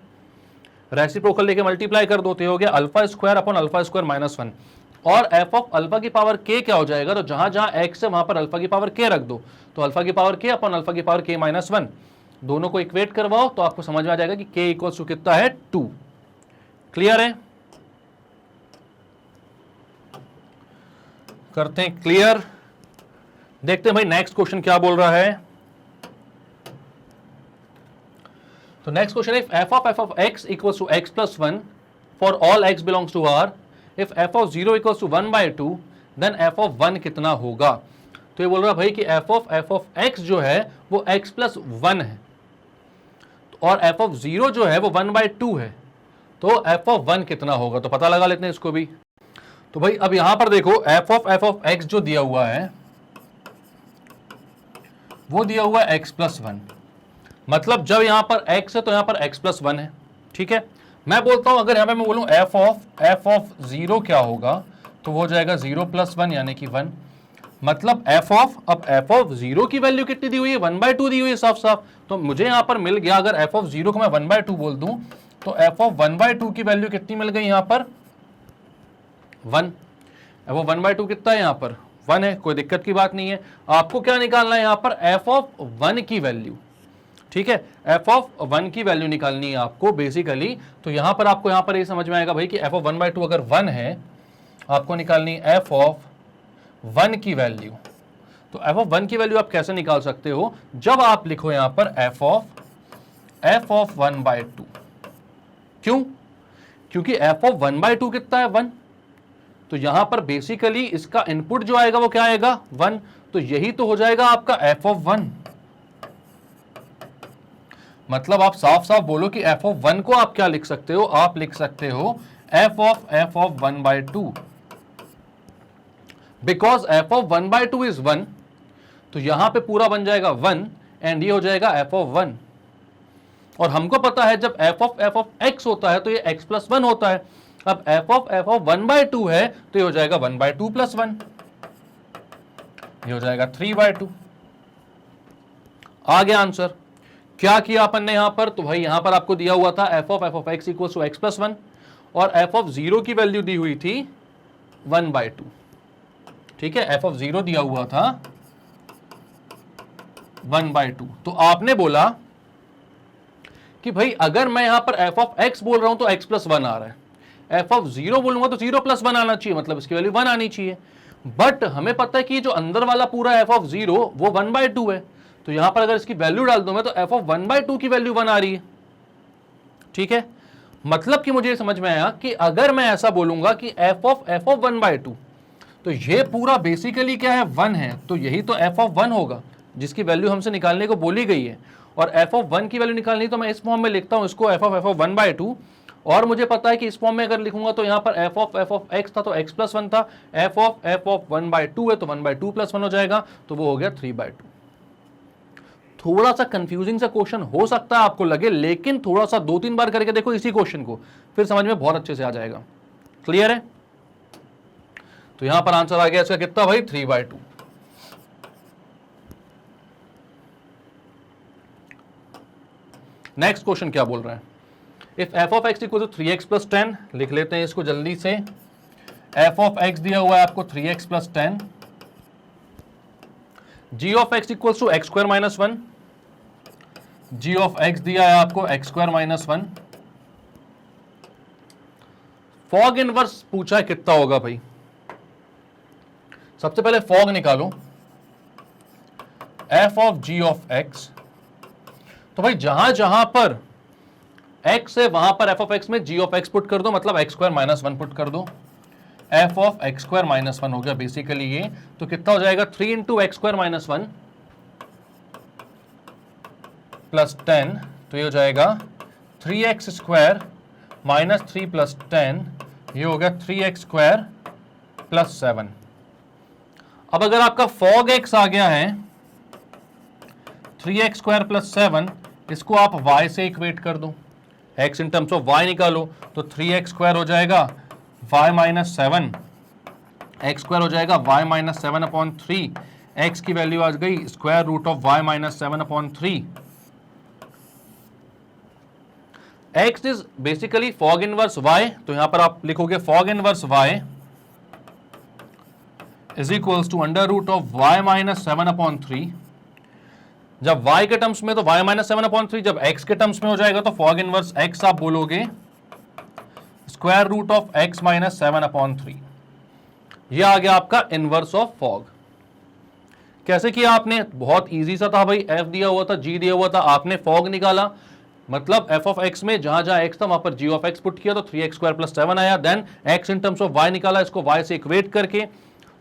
रेसिप्रोकल लेके मल्टीप्लाई कर दो तो ये हो गया alpha square upon alpha square minus 1, और एफ ऑफ अल्फा की पावर k क्या हो जाएगा, तो जहां जहां एक्स है वहां पर अल्फा की पावर k रख दो, तो अल्फा की पावर k अपॉन अल्फा की पावर k माइनस 1, दोनों को इक्वेट करवाओ तो आपको समझ में आ जाएगा कि k इक्वल्स टू कितना है 2। क्लियर है, करते हैं क्लियर, देखते हैं भाई नेक्स्ट क्वेश्चन क्या बोल रहा है। तो नेक्स्ट क्वेश्चन है, f of x equals to x plus 1 for all x belongs to R, if f of 0 equals to 1/2 then f of 1 कितना होगा। तो ये बोल रहा है भाई कि एफ ऑफ एक्स जो है वो एक्स प्लस 1 है, और एफ ऑफ 0 जो है वो 1/2 है, तो एफ ऑफ 1 कितना होगा, तो पता लगा लेते हैं इसको भी। तो भाई अब यहां पर देखो एफ ऑफ एक्स जो दिया हुआ है वो दिया हुआ है एक्स प्लस 1, मतलब जब यहां पर x है तो यहां पर x प्लस 1 है, ठीक है। मैं बोलता हूं अगर यहां पे मैं बोलूं एफ ऑफ 0 क्या होगा, तो वो हो जाएगा 0 प्लस 1 यानी कि 1, मतलब एफ ऑफ 0 की वैल्यू कितनी दी हुई है 1/2 दी हुई है साफ साफ, तो मुझे यहां पर मिल गया, अगर एफ ऑफ 0 को मैं 1/2 बोल दूं तो एफ ऑफ 1/2 की वैल्यू कितनी मिल गई यहां पर 1, वो 1/2 कितना है यहां पर 1 है, कोई दिक्कत की बात नहीं है। आपको क्या निकालना है यहां पर एफ ऑफ 1 की वैल्यू, ठीक है, एफ ऑफ 1 की वैल्यू निकालनी है आपको बेसिकली। तो यहां पर आपको यहां पर ये समझ में आएगा भाई कि एफ ऑफ 1/2 अगर 1 है, आपको निकालनी है एफ ऑफ 1 की वैल्यू। तो एफ ऑफ 1 की वैल्यू आप कैसे निकाल सकते हो, जब आप लिखो यहां पर एफ ऑफ 1/2, क्यों, क्योंकि एफ ऑफ 1/2 कितना है 1, तो यहां पर बेसिकली इसका इनपुट जो आएगा वो क्या आएगा 1, तो यही तो हो जाएगा आपका एफ ऑफ 1। मतलब आप साफ साफ बोलो कि एफ ऑफ 1 को आप क्या लिख सकते हो, आप लिख सकते हो F of 1/2, because F of 1/2 is 1, तो यहां पे पूरा बन जाएगा 1 एंड ये हो जाएगा एफ ऑफ 1। और हमको पता है जब एफ ऑफ एक्स होता है तो ये x प्लस 1 होता है, अब एफ ऑफ 1/2 है तो ये हो जाएगा 1/2 प्लस 1, ये हो जाएगा 3/2। आ गया आंसर। क्या किया अपन ने यहां पर, तो भाई यहां पर आपको दिया हुआ था f of x equal to x plus 1, और एफ ऑफ 0 की वैल्यू दी हुई थी 1/2, ठीक है, एफ ऑफ 0 दिया हुआ था 1/2। तो आपने बोला कि भाई अगर मैं यहां पर एफ ऑफ एक्स बोल रहा हूं तो एक्स प्लस 1 आ रहा है, एफ ऑफ 0 बोलूंगा तो 0 प्लस 1 आना चाहिए, मतलब इसकी वैल्यू 1 आनी चाहिए। बट हमें पता है कि जो अंदर वाला पूरा एफ ऑफ 0 वो 1/2 है, तो यहां पर अगर इसकी वैल्यू डाल दूं मैं तो एफ ऑफ 1/2 की वैल्यू 1 आ रही है, ठीक है। मतलब कि मुझे समझ में आया कि अगर मैं ऐसा बोलूंगा कि एफ ऑफ 1/2, तो ये पूरा बेसिकली क्या है 1 है, तो यही तो एफ ऑफ 1 होगा जिसकी वैल्यू हमसे निकालने को बोली गई है। और एफ ऑफ 1 की वैल्यू निकालनी तो मैं इस फॉर्म में लिखता हूं इसको एफ ऑफ 1/2, और मुझे पता है कि इस फॉर्म में अगर लिखूंगा तो यहां पर f ऑफ x था तो x प्लस 1 था, f ऑफ 1/2 है तो 1/2 प्लस 1 हो जाएगा, तो वो हो गया 3/2। थोड़ा सा कंफ्यूजिंग सा क्वेश्चन हो सकता है आपको लगे, लेकिन थोड़ा सा 2-3 बार करके देखो इसी क्वेश्चन को, फिर समझ में बहुत अच्छे से आ जाएगा। क्लियर है? तो यहां पर आंसर आ गया इसका कितना भाई, 3/2। नेक्स्ट क्वेश्चन क्या बोल रहा है, if f of x equal to 3x plus 10, लिख लेते हैं इसको जल्दी से। f ऑफ x दिया हुआ है आपको 3x plus 10, g of x equals to x square minus 1, g of x दिया है आपको x square minus 1। Fog inverse पूछा है कितना होगा भाई, सबसे पहले फॉग निकालो, f of g of x, तो भाई जहां जहां पर x है वहां पर f ऑफ x में g ऑफ x पुट कर दो, मतलब एक्स स्क्वायर माइनस 1 पुट कर दो, f of X square minus 1 हो गया बेसिकली ये, तो कितना हो जाएगा 3 into x square minus 1 plus 10, तो ये हो जाएगा 3x स्क्वायर माइनस 3 प्लस 10, ये हो गया 3x स्क्वायर प्लस 7। अब अगर आपका फॉग x आ गया है 3x स्क्वायर प्लस 7, इसको आप y से इक्वेट कर दो, x in terms of y निकालो, तो 3x स्क्वायर हो जाएगा y माइनस 7, एक्स स्क्वायर हो जाएगा y माइनस 7 अपॉन 3, x की वैल्यू आ गई square root of y minus 7 upon 3। x is basically fog inverse y, तो यहां पर आप लिखोगे fog inverse y is equals to under root of y minus 7 upon 3। जब y के टर्म्स में तो y माइनस 7 अपॉन 3, जब x के टर्म्स में हो जाएगा तो फॉग इनवर्स x आप बोलोगे square root of x minus 7 upon 3। ये आ गया आपका इनवर्स ऑफ फॉग। कैसे किया आपने, बहुत इजी सा था भाई, f दिया हुआ था, g दिया हुआ था, आपने फॉग निकाला, मतलब f ऑफ x में जहां जहां x था वहां पर g ऑफ x पुट किया तो 3x स्क्वायर प्लस 7 आया, then x in terms of y निकाला, इसको y से इक्वेट करके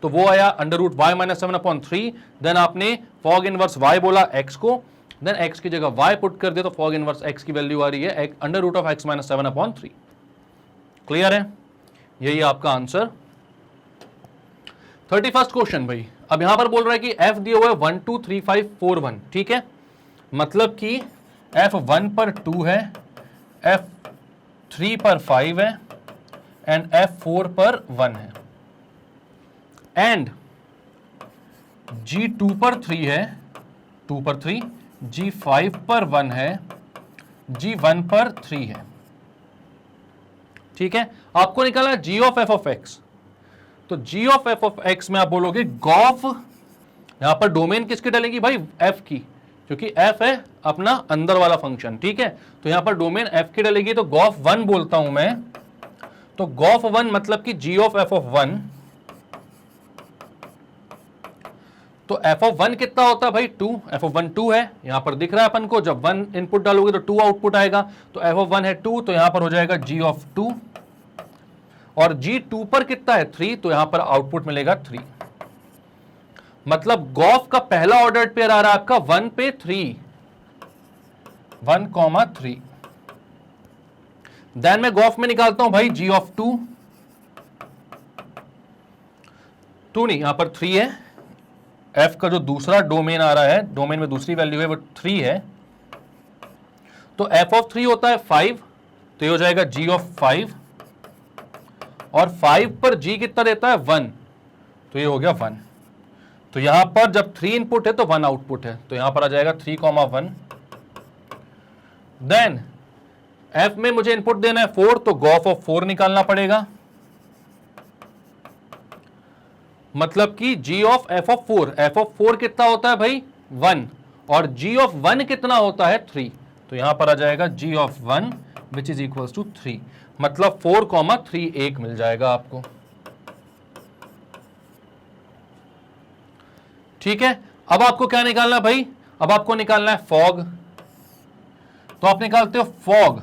तो वो आया under root y minus 7 upon 3, then आपने फॉग इनवर्स y बोला x को, देन x की जगह y पुट कर दिया तो फॉग इनवर्स x की वैल्यू आ रही है under root of x minus 7 upon 3। Clear है? यही आपका आंसर। 31st क्वेश्चन भाई, अब यहां पर बोल रहा है कि f दिया हुआ है 1 2 3 5 4 1, ठीक है, मतलब कि f 1 पर 2 है, f 3 पर 5 है एंड f 4 पर 1 है, एंड g 2 पर 3 है, 2 पर 3, g 5 पर 1 है, g 1 पर 3 है, ठीक है। आपको निकालना है g of f of x, तो g of f of x में आप बोलोगे गॉफ, यहां पर डोमेन किसकी डालेंगी भाई, f की, क्योंकि f है अपना अंदर वाला फंक्शन, ठीक है, तो यहां पर डोमेन f की डालेगी, तो गॉफ 1 बोलता हूं मैं, तो गॉफ 1 मतलब कि g ऑफ f ऑफ 1, तो f ऑफ 1 कितना होता है भाई 2, f ऑफ 1 2 है, यहां पर दिख रहा है अपन को, जब 1 इनपुट डालोगे तो 2 आउटपुट आएगा, तो f ऑफ 1 है 2, तो यहां पर हो जाएगा g ऑफ 2, और g 2 पर कितना है 3, तो यहां पर आउटपुट मिलेगा 3, मतलब गॉफ का पहला ऑर्डर पेयर आ रहा है आपका 1 पे 3, 1,3, देन मैं गॉफ में निकालता हूं भाई g ऑफ 2, 2 नहीं, यहां पर 3 है, f का जो दूसरा डोमेन आ रहा है, डोमेन में दूसरी वैल्यू है वो 3 है, तो f ऑफ 3 होता है 5, तो ये हो जाएगा g ऑफ 5, और 5 पर g कितना देता है 1, तो ये हो गया 1, तो यहां पर जब 3 इनपुट है तो 1 आउटपुट है, तो यहां पर आ जाएगा 3,1, देन f में मुझे इनपुट देना है 4, तो गॉफ ऑफ 4 निकालना पड़ेगा, मतलब कि g of f of 4, f of 4 कितना होता है भाई 1, और g ऑफ 1 कितना होता है 3, तो यहां पर आ जाएगा g of 1 which is equals to 3, मतलब 4,3 1 मिल जाएगा आपको, ठीक है। अब आपको क्या निकालना भाई, अब आपको निकालना है फॉग, तो आप निकालते हो fog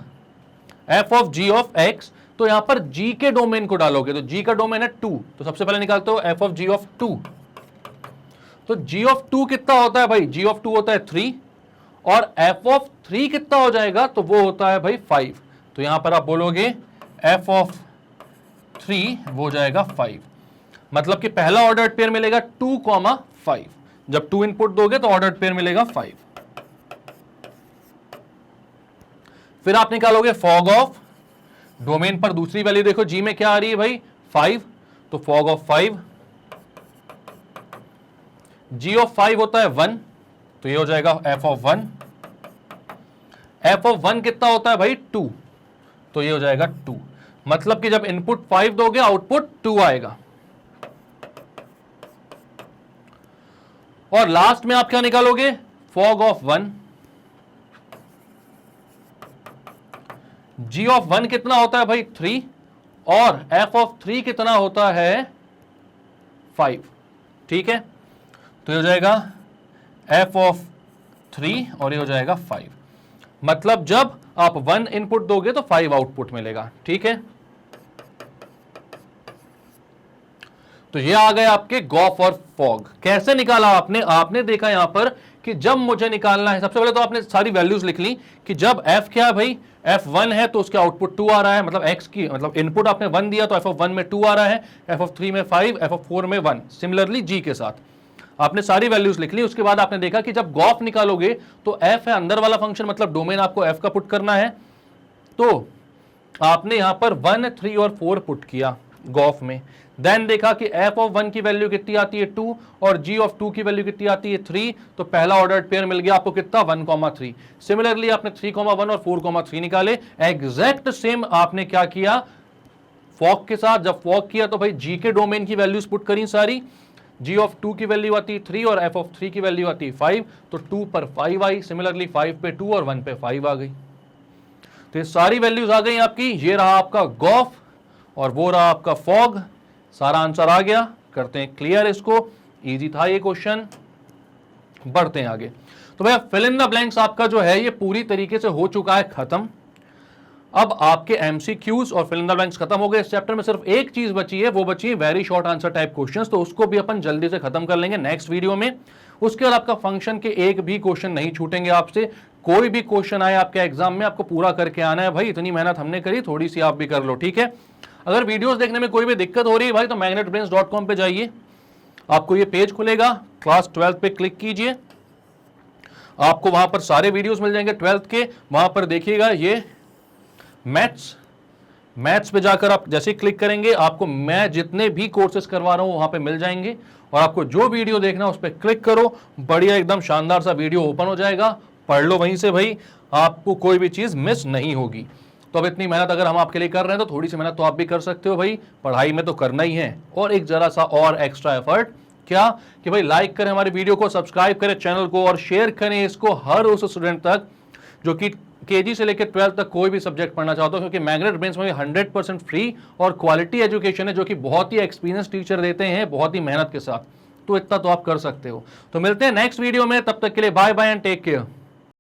f of g of x, तो यहां पर g के डोमेन को डालोगे, तो g का डोमेन है 2, तो सबसे पहले निकालते हो f ऑफ g ऑफ 2, तो g ऑफ 2 कितना होता है भाई, g ऑफ 2 होता है 3, और f ऑफ 3 कितना हो जाएगा, तो वो होता है भाई 5, तो यहां पर आप बोलोगे f ऑफ 3 वो हो जाएगा 5, मतलब कि पहला ऑर्डर्ड पेयर मिलेगा 2,5। जब 2 इनपुट दोगे तो ऑर्डर्ड पेयर मिलेगा 5। फिर आप निकालोगे फॉग ऑफ डोमेन पर दूसरी वैल्यू, देखो जी में क्या आ रही है भाई 5, तो फॉग ऑफ 5, जी ऑफ 5 होता है 1, तो ये हो जाएगा f ऑफ 1। f ऑफ 1 कितना होता है भाई 2, तो ये हो जाएगा 2, मतलब कि जब इनपुट 5 दोगे आउटपुट 2 आएगा। और लास्ट में आप क्या निकालोगे फॉग ऑफ 1, g ऑफ 1 कितना होता है भाई 3, और f ऑफ 3 कितना होता है 5, ठीक है। तो ये हो जाएगा f ऑफ 3 और ये हो जाएगा 5, मतलब जब आप 1 इनपुट दोगे तो 5 आउटपुट मिलेगा, ठीक है। तो ये आ गए आपके गॉफ और फॉग। कैसे निकाला आपने देखा यहां पर कि जब मुझे निकालना है, सबसे पहले तो आपने सारी वैल्यूज लिख ली कि जब f क्या है भाई f 1 है तो उसके आउटपुट 2 आ रहा है, मतलब x की मतलब इनपुट आपने 1 दिया तो f ऑफ 1 में 2 आ रहा है, f ऑफ 3 में 5, f ऑफ 4 में 1। सिमिलरली g के साथ आपने सारी वैल्यूज लिख ली। उसके बाद आपने देखा कि जब गॉफ निकालोगे तो f है अंदर वाला फंक्शन, मतलब डोमेन आपको f का पुट करना है, तो आपने यहां पर 1, 3 और 4 पुट किया गॉफ में। देन देखा कि f ऑफ 1 की वैल्यू कितनी आती है 2 और g ऑफ 2 की वैल्यू कितनी आती है 3, तो पहला ऑर्डर्ड पेयर मिल गया आपको कितना 1,3। सिमिलरली आपने 3,1 और 4,3 निकाले। एग्जैक्ट सेम आपने क्या किया फॉग के साथ। जब फॉग किया तो भाई g के डोमेन की वैल्यूज पुट करी सारी, g ऑफ 2 की वैल्यू आती है 3 और f ऑफ 3 की वैल्यू आती है 5, तो 2 पर 5 आई, सिमिलरली 5 पे 2 और 1 पे 5 आ गई। तो ये सारी वैल्यूज आ गई आपकी। ये रहा आपका गॉफ और वो रहा आपका फॉग। सारा आंसर आ गया। करते हैं क्लियर इसको, इजी था ये क्वेश्चन। बढ़ते हैं आगे। तो भैया फिल इन द ब्लैंक्स आपका जो है ये पूरी तरीके से हो चुका है खत्म। अब आपके एमसीक्यूज और फिल इन द ब्लैंक्स खत्म हो गए। इस चैप्टर में सिर्फ एक चीज बची है, वो बची है very short answer type questions, तो उसको भी अपन जल्दी से खत्म कर लेंगे नेक्स्ट वीडियो में। उसके बाद आपका फंक्शन के एक भी क्वेश्चन नहीं छूटेंगे आपसे। कोई भी क्वेश्चन आए आपके एग्जाम में आपको पूरा करके आना है भाई। इतनी मेहनत हमने करी, थोड़ी सी आप भी कर लो, ठीक है। अगर वीडियोस देखने में कोई भी दिक्कत हो रही है भाई तो magnetbrains.com पे जाइए, आपको ये पेज खुलेगा, क्लास 12 पे क्लिक कीजिए, आपको वहां पर सारे वीडियोस मिल जाएंगे 12th के। वहां पर देखिएगा ये मैथ्स पे जाकर आप जैसे क्लिक करेंगे आपको मैं जितने भी कोर्सेज करवा रहा हूं वहां पे मिल जाएंगे, और आपको जो वीडियो देखना है उस पर क्लिक करो, बढ़िया एकदम शानदार सा वीडियो ओपन हो जाएगा, पढ़ लो वहीं से भाई, आपको कोई भी चीज मिस नहीं होगी। तो अब इतनी मेहनत अगर हम आपके लिए कर रहे हैं तो थोड़ी सी मेहनत तो आप भी कर सकते हो भाई, पढ़ाई में तो करना ही है। और एक जरा सा और एक्स्ट्रा एफर्ट क्या कि भाई लाइक करें हमारे वीडियो को, सब्सक्राइब करें चैनल को और शेयर करें इसको हर उस स्टूडेंट तक जो कि केजी से लेकर 12 तक कोई भी सब्जेक्ट पढ़ना चाहता हो, क्योंकि मैग्नेट ब्रेन्स में 100% फ्री और क्वालिटी एजुकेशन है जो कि बहुत ही एक्सपीरियंस टीचर देते हैं बहुत ही मेहनत के साथ। तो इतना तो आप कर सकते हो। तो मिलते हैं नेक्स्ट वीडियो में, तब तक के लिए bye bye and take care.